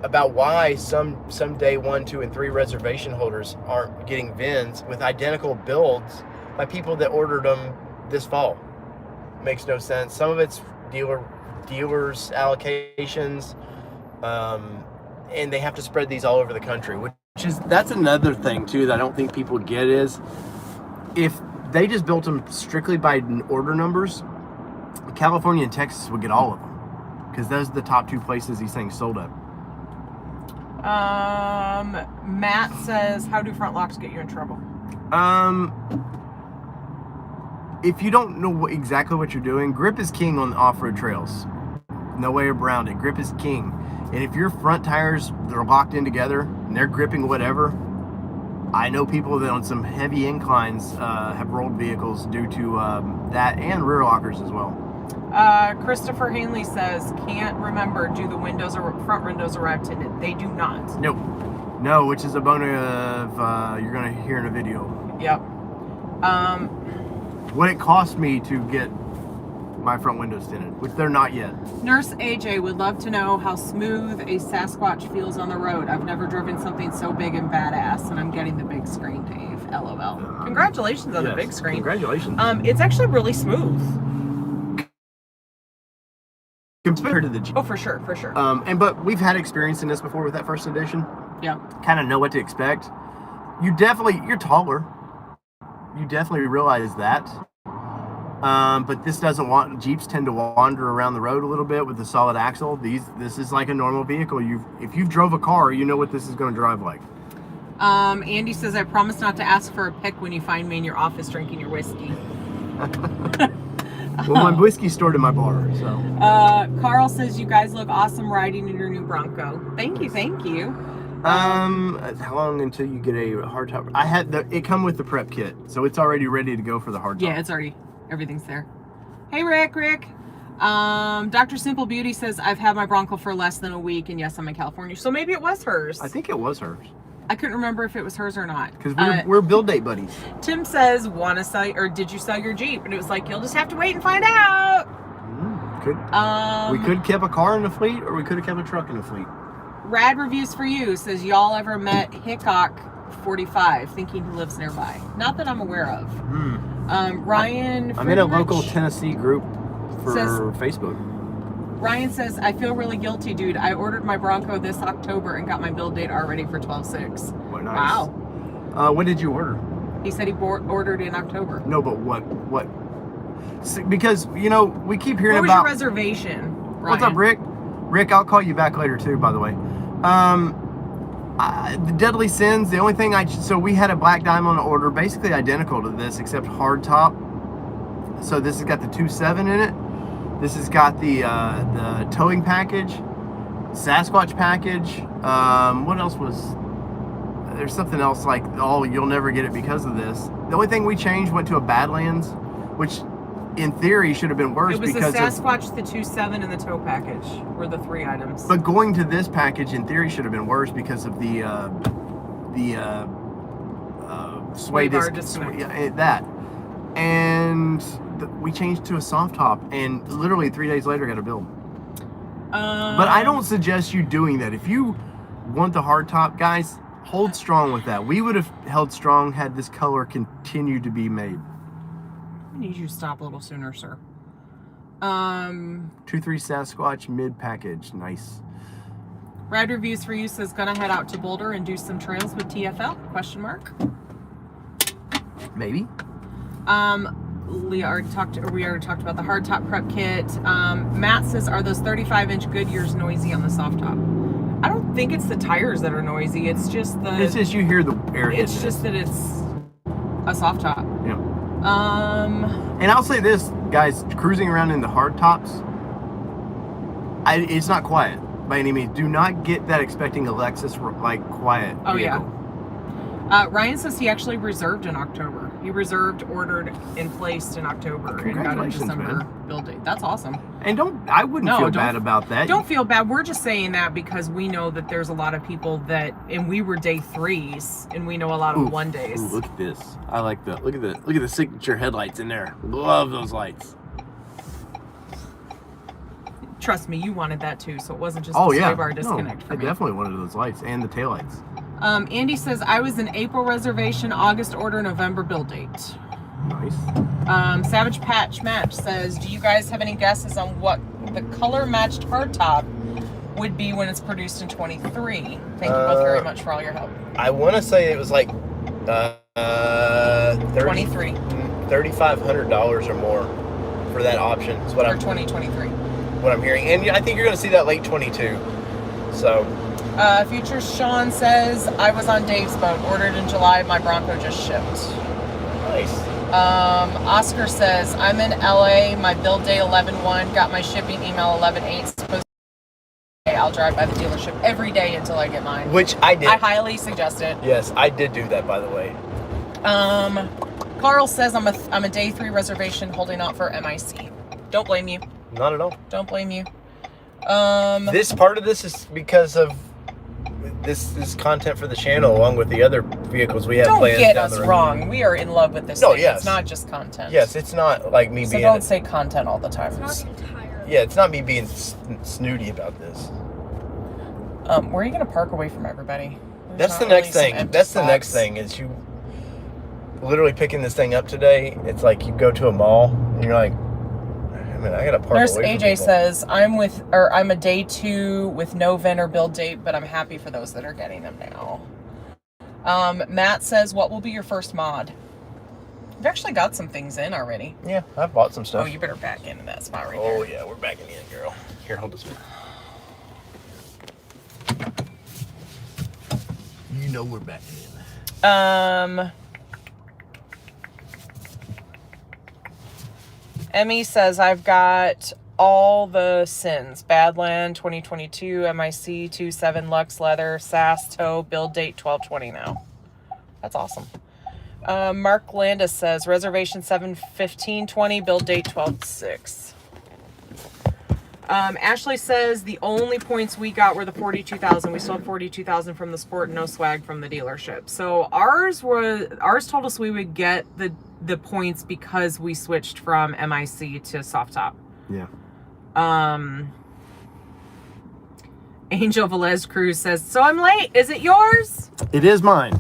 S2: about why some day 1, 2, and 3 reservation holders aren't getting VINs with identical builds by people that ordered them this fall. Makes no sense. Some of it's dealers allocations, and they have to spread these all over the country, that's another thing too that I don't think people get is if they just built them strictly by order numbers, California and Texas would get all of them because those are the top 2 places these things sold at.
S1: Matt says, how do front locks get you in trouble?
S2: If you don't know exactly what you're doing, grip is king on off-road trails. No way around it. Grip is king. And if your front tires, they're locked in together and they're gripping whatever, I know people that on some heavy inclines have rolled vehicles due to that, and rear lockers as well.
S1: Christopher Hanley says, can't remember, do the front windows arrive tinted? They do not.
S2: Nope. No, which is a bone of you're going to hear in a video.
S1: Yep.
S2: What it cost me to get my front window's tinted, which they're not yet.
S1: Nurse AJ would love to know how smooth a Sasquatch feels on the road. I've never driven something so big and badass, and I'm getting the big screen, Dave. LOL. Congratulations on the big screen.
S2: Congratulations.
S1: It's actually really smooth.
S2: Compared to the Jeep.
S1: Oh, for sure, for sure.
S2: But we've had experience in this before with that first edition.
S1: Yeah.
S2: Kind of know what to expect. You're taller. You definitely realize that. But this doesn't want, Jeeps tend to wander around the road a little bit with the solid axle. This is like a normal vehicle. If you've drove a car, you know what this is going to drive like.
S1: Andy says, I promise not to ask for a pic when you find me in your office drinking your whiskey.
S2: Well, my whiskey's stored in my bar, so.
S1: Carl says, you guys look awesome riding in your new Bronco. Thank you, thank you.
S2: How long until you get a hardtop? It come with the prep kit, so it's already ready to go for the hardtop.
S1: Yeah, it's already, everything's there. Hey, Rick. Dr. Simple Beauty says, I've had my Bronco for less than a week, and yes, I'm in California, so maybe it was hers.
S2: I think it was hers.
S1: I couldn't remember if it was hers or not.
S2: Because we're build date buddies.
S1: Tim says, did you sell your Jeep? And it was like, you'll just have to wait and find out.
S2: We could have kept a car in the fleet, or we could have kept a truck in the fleet.
S1: Rad Reviews for You says, y'all ever met Hickok 45, thinking he lives nearby? Not that I'm aware of. Ryan
S2: I'm in a local Tennessee group for Facebook.
S1: Ryan says, I feel really guilty, dude. I ordered my Bronco this October and got my build date already for 12/6.
S2: Well, nice.
S1: Wow.
S2: What did you order?
S1: He said he ordered in October.
S2: No, but what? Because, we keep hearing
S1: about...
S2: about...
S1: What was your reservation, Ryan?
S2: What's up, Rick? Rick, I'll call you back later, too, by the way. The Deadly Sins, the only thing so we had a black diamond order, basically identical to this, except hard top. So this has got the 2.7 in it. This has got the towing package, Sasquatch package. What else was... There's something else like, you'll never get it because of this. The only thing we changed went to a Badlands, which in theory should have been worse because
S1: it was the Sasquatch, the 2.7, and the tow package were the 3 items.
S2: But going to this package in theory should have been worse because of the sway disc, that. And we changed to a soft top, and literally 3 days later got a build. But I don't suggest you doing that. If you want the hard top, guys, hold strong with that. We would have held strong had this color continued to be made.
S1: I need you to stop a little sooner, sir.
S2: 2.3 Sasquatch mid package, nice.
S1: Rad Reviews for You says, gonna head out to Boulder and do some trails with TFL? Question mark.
S2: Maybe.
S1: We already talked about the hardtop prep kit. Matt says, are those 35-inch Goodyears noisy on the soft top? I don't think it's the tires that are noisy. It's just
S2: you hear the air.
S1: It's just that it's a soft top.
S2: Yeah. And I'll say this, guys, cruising around in the hard tops, it's not quiet by any means. Do not get that expecting a Lexus like quiet vehicle.
S1: Yeah. Ryan says he actually reserved in October. He reserved, ordered, and placed in October and got a December build date. That's awesome.
S2: And I wouldn't feel bad about that.
S1: Don't feel bad. We're just saying that because we know that there's a lot of people and we were day 3s, and we know a lot of 1 days.
S2: Ooh, look at this. I like that. Look at the signature headlights in there. Love those lights.
S1: Trust me, you wanted that too, so it wasn't just the sway bar disconnect for me.
S2: I definitely wanted those lights and the taillights.
S1: Andy says, I was in April reservation, August order, November build date.
S2: Nice.
S1: Savage Patch Match says, do you guys have any guesses on what the color matched hardtop would be when it's produced in 23? Thank you both very much for all your help.
S2: I want to say it was like $3,500 or more for that option. Is what
S1: 2023.
S2: What I'm hearing, and I think you're going to see that late 22. So.
S1: Future Sean says, I was on Dave's boat, ordered in July, my Bronco just shipped.
S2: Nice.
S1: Oscar says, I'm in LA, my build date 11/1, got my shipping email 11/8, supposed to I'll drive by the dealership every day until I get mine.
S2: Which I did.
S1: I highly suggest it.
S2: Yes, I did do that, by the way.
S1: Carl says, I'm a day 3 reservation holding out for MIC. Don't blame you.
S2: Not at all.
S1: Don't blame you.
S2: This part of this is because of this content for the channel, along with the other vehicles we have
S1: Don't
S2: planned
S1: get
S2: down
S1: us
S2: the road.
S1: wrong. We are in love with this
S2: No,
S1: thing.
S2: yes.
S1: It's not just content.
S2: Yes, it's not like me
S1: So
S2: being.
S1: don't say content all the time.
S3: It's not entirely.
S2: Yeah, it's not me being snooty about this.
S1: Where are you going to park away from everybody? There's
S2: That's
S1: not
S2: the next
S1: really some
S2: thing.
S1: empty
S2: That's the next
S1: spots.
S2: thing is you literally picking this thing up today. It's like you go to a mall and you're like, I mean, I gotta park
S1: Nurse
S2: away from
S1: AJ
S2: people.
S1: says, I'm a day 2 with no VIN or build date, but I'm happy for those that are getting them now. Matt says, what will be your first mod? We've actually got some things in already.
S2: Yeah, I've bought some stuff.
S1: Oh, you better back into that spot right there.
S2: Oh yeah, we're backing in, girl. Here, hold this one. You know we're backing in.
S1: Emmy says, I've got all the sins. Badland 2022, MIC 27 Lux Leather, SAS Tow, build date 12/20 now. That's awesome. Mark Landis says, reservation 7/15/20, build date 12/6. Ashley says, the only points we got were the 42,000. We still have 42,000 from the sport, no swag from the dealership. So ours told us we would get the points because we switched from MIC to soft top.
S2: Yeah.
S1: Angel Velez Cruz says, so I'm late. Is it yours?
S2: It is mine.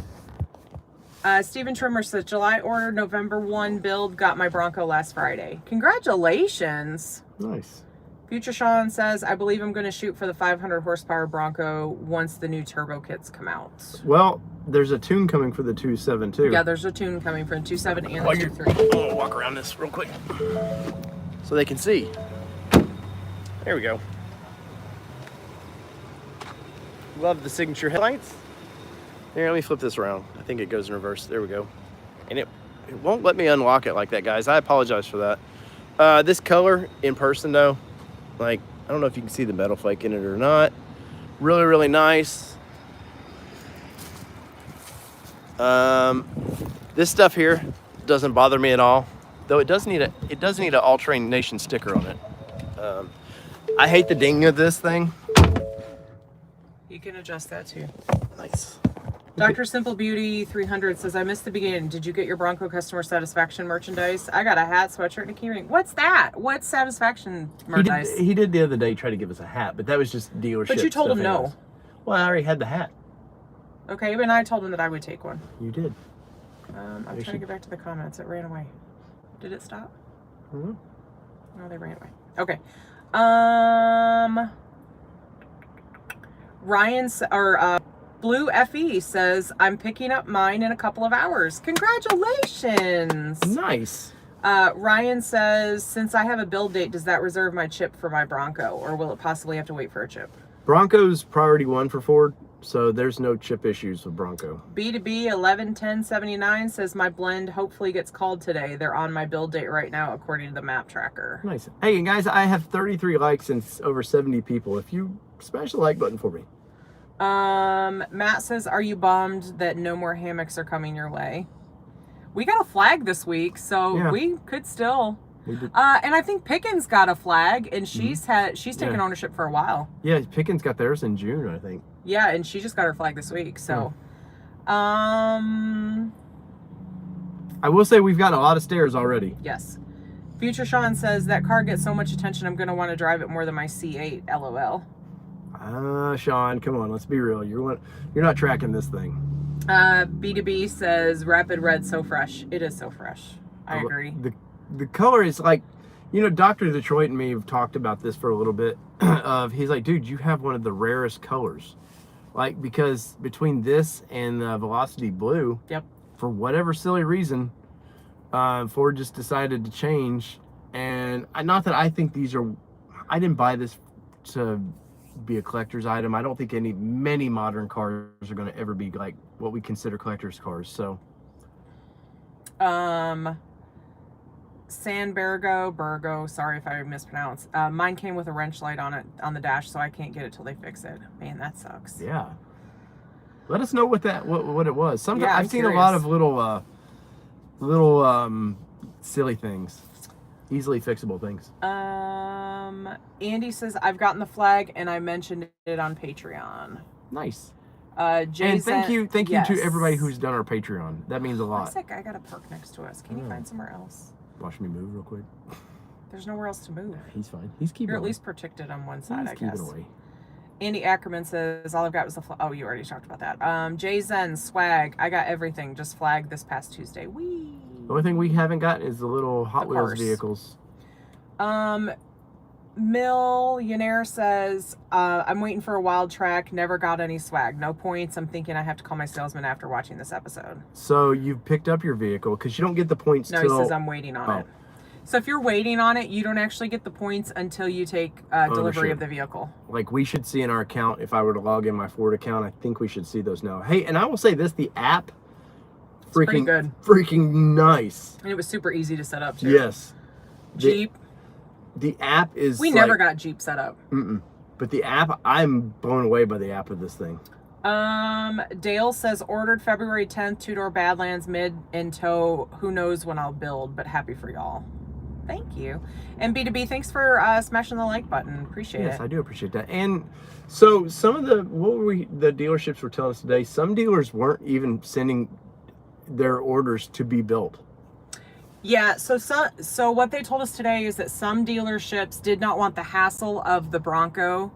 S1: Stephen Trimmer says, July order, November 1 build, got my Bronco last Friday. Congratulations.
S2: Nice.
S1: Future Sean says, I believe I'm going to shoot for the 500 horsepower Bronco once the new turbo kits come out.
S2: Well, there's a tune coming for the 2.7 too.
S1: Yeah, there's a tune coming for the 2.7 and the
S2: While you're-
S1: 2.3.
S2: I'm gonna walk around this real quick so they can see. There we go. Love the signature headlights. Here, let me flip this around. I think it goes in reverse. There we go. And it won't let me unlock it like that, guys. I apologize for that. This color in person though, like, I don't know if you can see the metal flake in it or not. Really, really nice. This stuff here doesn't bother me at all, though it does need an All Terrain Nation sticker on it. I hate the ding of this thing.
S1: You can adjust that too.
S2: Nice.
S1: Dr. Simple Beauty 300 says, I missed the beginning. Did you get your Bronco customer satisfaction merchandise? I got a hat, sweatshirt, and a keyring. What's that? What's satisfaction merchandise?
S2: He did the other day try to give us a hat, but that was just dealership.
S1: But you told
S2: stuff
S1: him no.
S2: anyways. Well, I already had the hat.
S1: Okay, but I told him that I would take one.
S2: You did.
S1: I'm trying to get back to the comments. It ran away. Did it stop?
S2: Mm-hmm.
S1: No, they ran away. Okay. Blue FE says, I'm picking up mine in a couple of hours. Congratulations.
S2: Nice.
S1: Ryan says, since I have a build date, does that reserve my chip for my Bronco, or will it possibly have to wait for a chip?
S2: Bronco's priority 1 for Ford, so there's no chip issues with Bronco.
S1: B2B 111079 says, my blend hopefully gets called today. They're on my build date right now, according to the map tracker.
S2: Nice. Hey, and guys, I have 33 likes and over 70 people. If you smash the like button for me.
S1: Matt says, are you bummed that no more hammocks are coming your way? We got a flag this week, so
S2: Yeah.
S1: we could still.
S2: We did.
S1: And I think Pickens got a flag, and she's taken ownership for a while.
S2: Yeah, Pickens got theirs in June, I think.
S1: Yeah, and she just got her flag this week. So,
S2: I will say we've gotten a lot of stares already.
S1: yes. Future Sean says, that car gets so much attention, I'm gonna want to drive it more than my C8. LOL.
S2: Sean, come on, let's be real. You're not tracking this thing.
S1: B2B says, Rapid Red so fresh. It is so fresh. I agree.
S2: The color is like, Dr. Detroit and me have talked about this for a little bit. He's like, dude, you have one of the rarest colors. Like, because between this and the Velocity Blue,
S1: Yep.
S2: for whatever silly reason, Ford just decided to change. And not that I think I didn't buy this to be a collector's item. I don't think many modern cars are going to ever be like what we consider collector's cars. So,
S1: San Burgo, sorry if I mispronounced. Mine came with a wrench light on it on the dash, so I can't get it till they fix it. Man, that sucks.
S2: yeah. Let us know what it was. Sometimes
S1: Yeah,
S2: I've seen a lot of little silly things, easily fixable things.
S1: Andy says, I've gotten the flag and I mentioned it on Patreon.
S2: Nice.
S1: Jason,
S2: And thank you
S1: yes.
S2: to everybody who's done our Patreon. That means a
S1: Why
S2: lot.
S1: is that guy got a park next to us? Can you find somewhere else?
S2: Watch me move real quick.
S1: There's nowhere else to move.
S2: He's fine. He's keeping
S1: You're at
S2: away.
S1: least protected on one side,
S2: He's
S1: I
S2: keeping
S1: guess.
S2: away.
S1: Andy Ackerman says, all I've got was the oh, you already talked about that. Jay Zen, swag. I got everything. Just flagged this past Tuesday. Whee!
S2: The only thing we haven't gotten is the little Hot Wheels vehicles.
S1: Millionaire says, I'm waiting for a wild track. Never got any swag. No points. I'm thinking I have to call my salesman after watching this episode.
S2: So you've picked up your vehicle because you don't get the points
S1: No,
S2: till...
S1: he says I'm waiting on it. So if you're waiting on it, you don't actually get the points until you take delivery of the vehicle.
S2: Like we should see in our account, if I were to log in my Ford account, I think we should see those now. Hey, and I will say this, the app,
S1: pretty good.
S2: Freaking nice.
S1: And it was super easy to set up too.
S2: Yes.
S1: Jeep.
S2: The app is
S1: We never got Jeep set up.
S2: But the app, I'm blown away by the app of this thing.
S1: Dale says, ordered February 10th, two-door Badlands, mid in tow. Who knows when I'll build, but happy for y'all. Thank you. And B2B, thanks for smashing the like button. Appreciate it.
S2: Yes, I do appreciate that. And so some of the the dealerships were telling us today, some dealers weren't even sending their orders to be built.
S1: Yeah, so what they told us today is that some dealerships did not want the hassle of the Bronco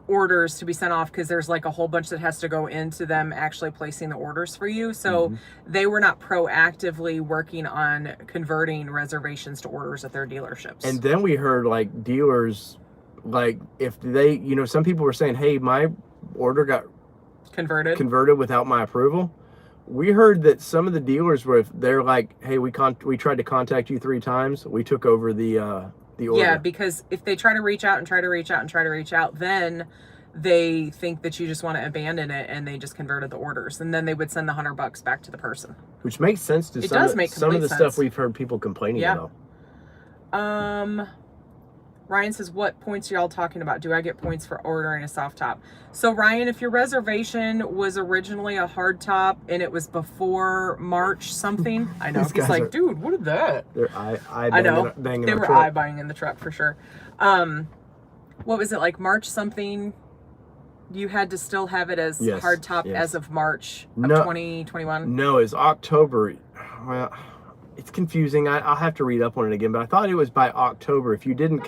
S1: orders to be sent off because there's like a whole bunch that has to go into them actually placing the orders for you. So they were not proactively working on converting reservations to orders at their dealerships.
S2: And then we heard like dealers, like if they, you know, some people were saying, hey, my order got converted without my approval. We heard that some of the dealers were, they're like, hey, we tried to contact you 3 times. We took over the order.
S1: Yeah, because if they try to reach out and try to reach out and try to reach out, then they think that you just want to abandon it and they just converted the orders. And then they would send the $100 back to the person.
S2: Which makes sense to some of the stuff we've heard people complaining about.
S1: Ryan says, what points are y'all talking about? Do I get points for ordering a soft top? So Ryan, if your reservation was originally a hard top and it was before March something, I know, he's like, dude, what is that?
S2: They're
S1: I know, they were eye-buying in the truck for sure. What was it, like March something? You had to still have it as hard top as of March of 2021?
S2: No, it's October. Well, it's confusing. I'll have to read up on it again, but I thought it was by October. If you didn't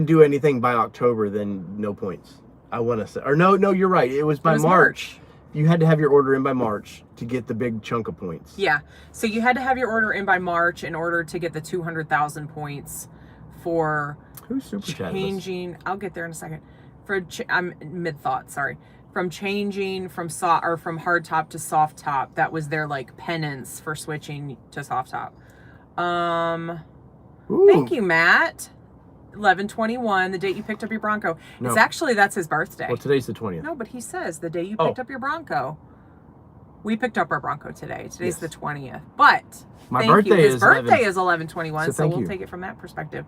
S2: do anything by October, then no points. I want to say, or no, you're right. It was by March. You had to have your order in by March to get the big chunk of points.
S1: Yeah. So you had to have your order in by March in order to get the 200,000 points for changing. I'll get there in a second. I'm mid thought. Sorry. From changing from hard top to soft top. That was their like penance for switching to soft top. Thank you, Matt. 11/21, the date you picked up your Bronco. No. That's his birthday.
S2: Well, today's the 20th.
S1: No, but he says the day you picked up your Bronco. We picked up our Bronco today. Today's the 20th. But
S2: my birthday is
S1: 11/21, so we'll take it from that perspective.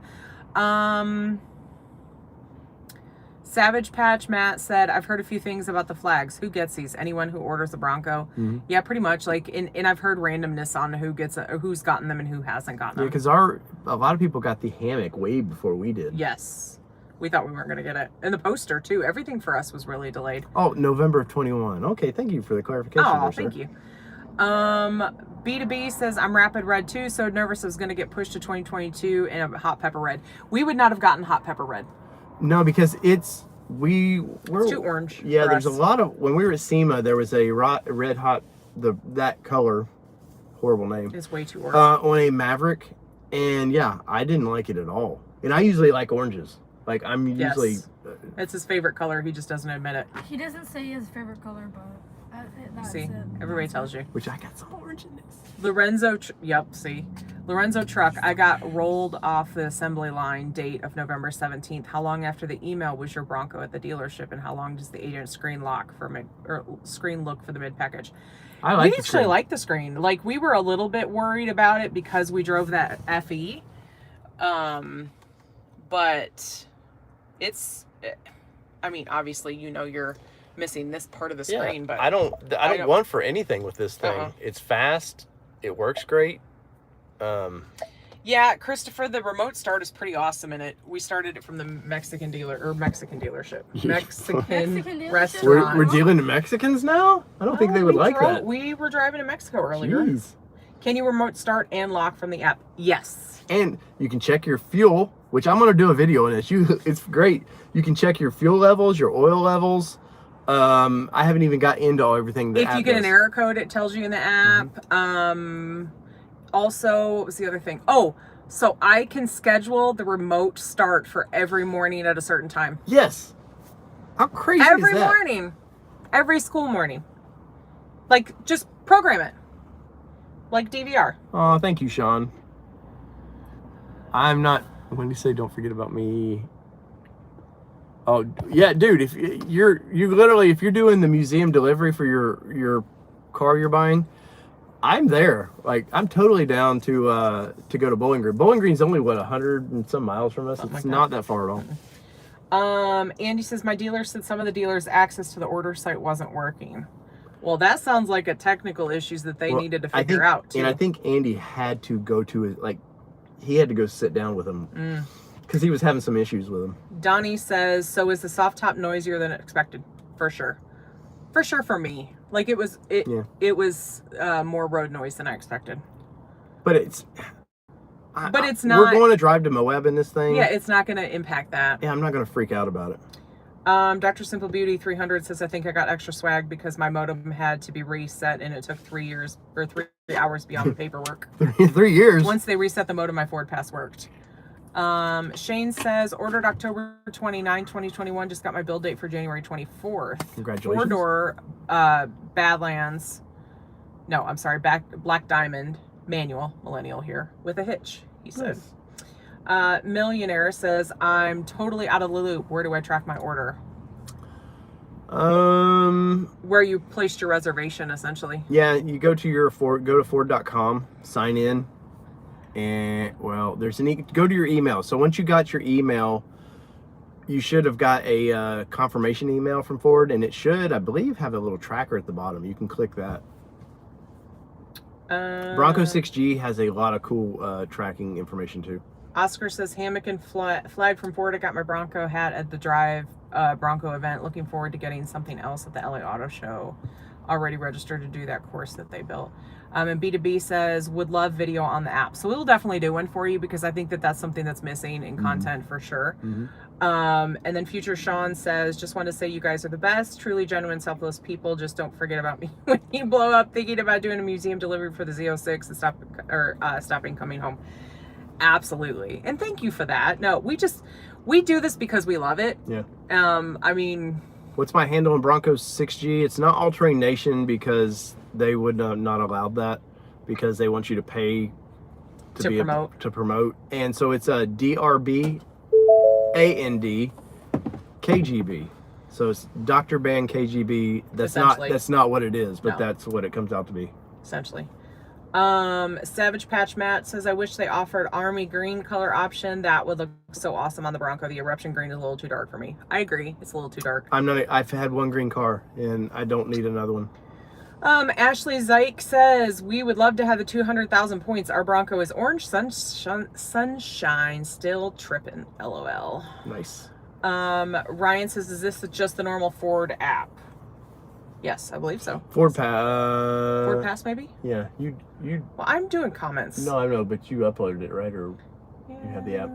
S1: Savage Patch Matt said, I've heard a few things about the flags. Who gets these? Anyone who orders a Bronco? Yeah, pretty much. Like, and I've heard randomness on who's gotten them and who hasn't gotten them.
S2: Yeah, because a lot of people got the hammock way before we did.
S1: Yes. We thought we weren't going to get it. And the poster, too. Everything for us was really delayed.
S2: Oh, November of 21. Okay, thank you for the clarification.
S1: Oh, thank you. B2B says, I'm Rapid Red, too, so nervous I was going to get pushed to 2022 in a Hot Pepper Red. We would not have gotten Hot Pepper Red. No,
S2: because it's
S1: too orange.
S2: Yeah, there's a lot of, when we were at SEMA, there was a red hot, that color, horrible name.
S1: It's way too orange.
S2: On a Maverick, and yeah, I didn't like it at all. And I usually like oranges. Like I'm usually.
S1: It's his favorite color. He just doesn't admit it.
S3: He doesn't say his favorite color, but that's
S1: see, everybody tells you.
S2: Which I got some orange in this.
S1: Lorenzo truck. I got rolled off the assembly line date of November 17th. How long after the email was your Bronco at the dealership, and how long does the agent screen look for the mid package? We actually like the screen. Like, we were a little bit worried about it because we drove that FE, but it's. I mean, obviously, you're missing this part of the screen, but
S2: I don't want for anything with this thing. It's fast. It works great.
S1: Yeah, Christopher, the remote start is pretty awesome in it. We started it from the Mexican dealership.
S3: Mexican dealership?
S1: Restaurant.
S2: We're dealing to Mexicans now? I don't think they would like that.
S1: We were driving to Mexico earlier.
S2: Jeez.
S1: Can you remote start and lock from the app? Yes.
S2: And you can check your fuel, which I'm going to do a video on this. It's great. You can check your fuel levels, your oil levels. I haven't even got into everything.
S1: If you get an error code, it tells you in the app. Also, what was the other thing? Oh, so I can schedule the remote start for every morning at a certain time.
S2: Yes. How crazy is
S1: Every
S2: that?
S1: morning. Every school morning. Like, just program it. Like DVR.
S2: Oh, thank you, Sean. I'm not. When you say don't forget about me. Oh yeah, dude. If you're literally, if you're doing the museum delivery for your car you're buying, I'm there. Like, I'm totally down to go to Bowling Green. Bowling Green's only what 100 and some miles from us. It's not that far at all.
S1: Andy says my dealer said some of the dealers' access to the order site wasn't working. Well, that sounds like a technical issues that they needed to figure out too.
S2: And I think Andy had to go to his, like, he had to go sit down with him because he was having some issues with him.
S1: Donnie says, so is the soft top noisier than expected? For sure. For sure for me. Like, it was more road noise than I expected.
S2: But it's
S1: not.
S2: We're going to drive to Moab in this thing.
S1: Yeah, it's not going to impact that.
S2: Yeah, I'm not going to freak out about it.
S1: Dr. Simple Beauty 300 says, I think I got extra swag because my modem had to be reset and it took 3 hours beyond the paperwork.
S2: 3 years?
S1: Once they reset the modem, my FordPass worked. Shane says, ordered October 29, 2021. Just got my build date for January 24th.
S2: Congratulations.
S1: 4-door, Badlands. No, I'm sorry, Black Diamond manual, millennial here, with a hitch, he said.
S2: Nice.
S1: Millionaire says, I'm totally out of the loop. Where do I track my order? Where you placed your reservation, essentially.
S2: Yeah, you go to Ford.com, sign in, and well, there's go to your email. So once you got your email, you should have got a confirmation email from Ford, and it should, I believe, have a little tracker at the bottom. You can click that. Bronco 6G has a lot of cool tracking information too.
S1: Oscar says, hammock and flag from Ford. I got my Bronco hat at the Drive Bronco event. Looking forward to getting something else at the LA Auto Show. Already registered to do that course that they built. And B2B says, would love video on the app. So we'll definitely do one for you because I think that that's something that's missing in content for sure. And then Future Sean says, just want to say you guys are the best. Truly genuine, selfless people. Just don't forget about me when you blow up thinking about doing a museum delivery for the Z06 and stopping coming home. Absolutely. And thank you for that. No, we do this because we love it.
S2: Yeah.
S1: I mean,
S2: what's my handle on Bronco 6G? It's not All Terrain Nation because they would not allow that because they want you to pay to promote. And so it's a DRB AND KGB. So it's Dr. Band KGB. That's not what it is, but that's what it comes out to be.
S1: Essentially. Savage Patch Matt says, I wish they offered army green color option. That would look so awesome on the Bronco. The Eruption green is a little too dark for me. I agree. It's a little too dark.
S2: I've had one green car and I don't need another one.
S1: Ashley Zyke says, we would love to have the 200,000 points. Our Bronco is orange sunshine, still tripping. LOL.
S2: Nice.
S1: Ryan says, is this just the normal Ford app? Yes, I believe so. FordPass, maybe?
S2: Yeah, you.
S1: Well, I'm doing comments.
S2: No, I know, but you uploaded it, right? Or you have the app?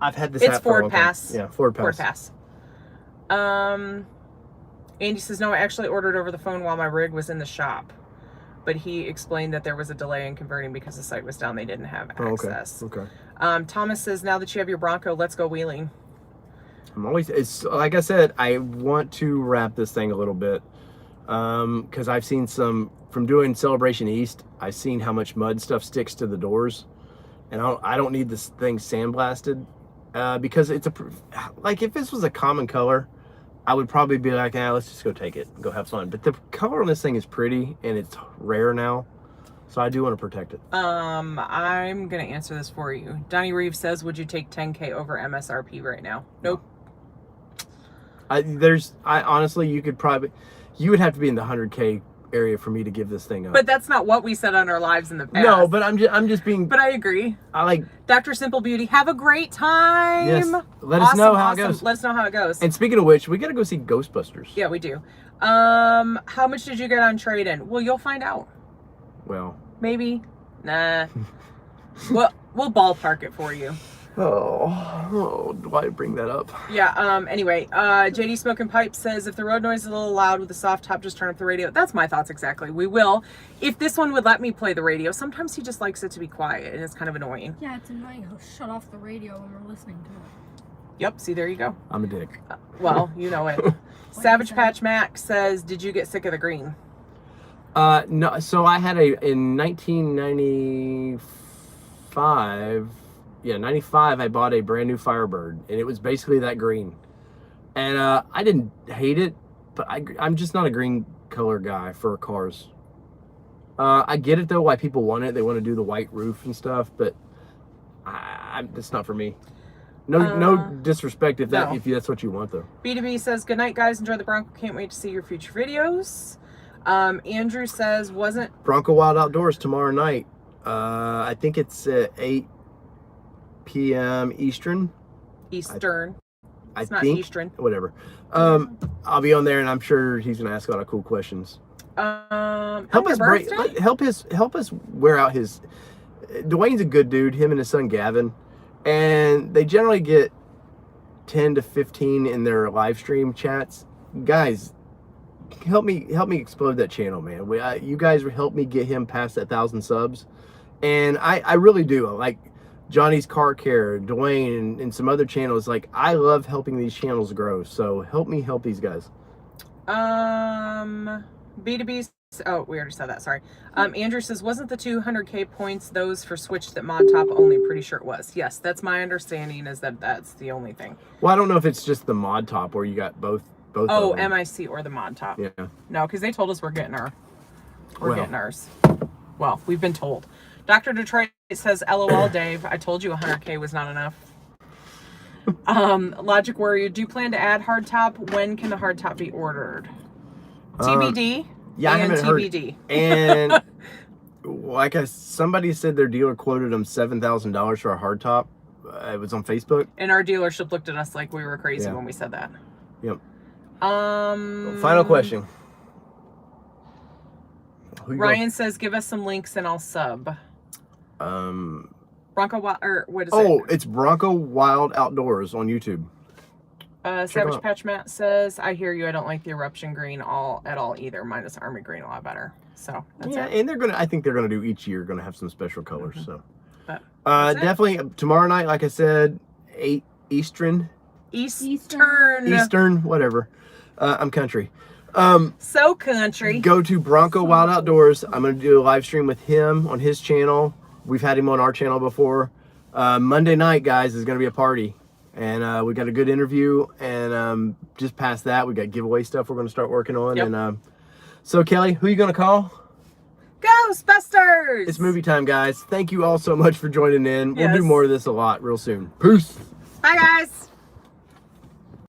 S2: I've had this app for a long time.
S1: FordPass.
S2: Yeah, FordPass.
S1: Andy says, no, I actually ordered over the phone while my rig was in the shop. But he explained that there was a delay in converting because the site was down. They didn't have access.
S2: Okay.
S1: Thomas says, now that you have your Bronco, let's go wheeling.
S2: It's like I said, I want to wrap this thing a little bit because I've seen some from doing Celebration East. I've seen how much mud stuff sticks to the doors, and I don't need this thing sandblasted because it's like if this was a common color, I would probably be like, let's just go take it and go have fun. But the color on this thing is pretty and it's rare now, so I do want to protect it.
S1: I'm gonna answer this for you. Donnie Reeves says, would you take 10K over MSRP right now? Nope.
S2: Honestly, you would have to be in the 100K area for me to give this thing up.
S1: But that's not what we said on our lives in the past.
S2: No, but I'm just being.
S1: But I agree.
S2: I like
S1: Dr. Simple Beauty. Have a great time.
S2: Yes. Let us know how it
S1: awesome.
S2: goes.
S1: Let us know how it goes.
S2: And speaking of which, we gotta go see Ghostbusters.
S1: Yeah, we do. How much did you get on trade-in? Well, you'll find out.
S2: Well.
S1: Maybe. Nah. we'll ballpark it for you.
S2: Oh, why bring that up?
S1: Yeah, anyway, JD Smoking Pipe says, if the road noise is a little loud with a soft top, just turn up the radio. That's my thoughts exactly. We will. If this one would let me play the radio, sometimes he just likes it to be quiet, and it's kind of annoying.
S3: Yeah, it's annoying. He'll shut off the radio when we're listening to it.
S1: Yep, see, there you go.
S2: I'm a dick.
S1: Well, you know it. Savage Patch Mac says, did you get sick of the green?
S2: No, so I had in 1995, 95, I bought a brand new Firebird, and it was basically that green. And I didn't hate it, but I'm just not a green color guy for cars. I get it, though, why people want it. They want to do the white roof and stuff, but it's not for me. No disrespect if that's what you want, though.
S1: B2B says, good night, guys. Enjoy the Bronco. Can't wait to see your future videos. Andrew says, wasn't...
S2: Bronco Wild Outdoors tomorrow night. I think it's 8 p.m. Eastern.
S1: It's not
S2: think,
S1: Eastern.
S2: Whatever. I'll be on there, and I'm sure he's gonna ask a lot of cool questions. Help us wear out his. Dwayne's a good dude. Him and his son Gavin, and they generally get 10 to 15 in their live stream chats. Guys, help me explode that channel, man. You guys help me get him past that 1,000 subs, and I really do. Like Johnny's Car Care, Dwayne, and some other channels. Like, I love helping these channels grow. So help me help these guys.
S1: B2B. Oh, we already said that. Sorry. Andrew says, wasn't the 200K points those for Switch that mod top only? Pretty sure it was. Yes, that's my understanding. Is that's the only thing.
S2: Well, I don't know if it's just the mod top or you got both.
S1: Oh, MIC or the mod top.
S2: Yeah.
S1: No, because they told us we're getting ours. Well, we've been told. Dr. Detroit says, LOL, Dave. I told you 100K was not enough. Logic Warrior, do you plan to add hardtop? When can the hardtop be ordered? TBD.
S2: Yeah, I haven't
S1: TBD.
S2: heard. And like somebody said their dealer quoted them $7,000 for a hardtop. It was on Facebook.
S1: And our dealership looked at us like we were crazy when we said that.
S2: Yep. Final question.
S1: Ryan says, give us some links and I'll sub. Bronco Wild, or what is it?
S2: Oh, it's Bronco Wild Outdoors on YouTube.
S1: Savage Patch Matt says, I hear you. I don't like the Eruption green at all either. Minus Army green a lot better. So that's it.
S2: And I think they're gonna do each year. Gonna have some special colors. So
S1: but
S2: definitely tomorrow night, like I said, 8 Eastern, whatever. I'm country.
S1: So country.
S2: Go to Bronco Wild Outdoors. I'm gonna do a live stream with him on his channel. We've had him on our channel before. Monday night, guys, is gonna be a party. And we got a good interview, and just past that, we got giveaway stuff we're going to start working on.
S1: Yep.
S2: And so, Kelly, who are you going to call?
S1: Ghostbusters!
S2: It's movie time, guys. Thank you all so much for joining in. We'll
S1: Yes.
S2: do more of this a lot real soon. Peace.
S1: Bye, guys.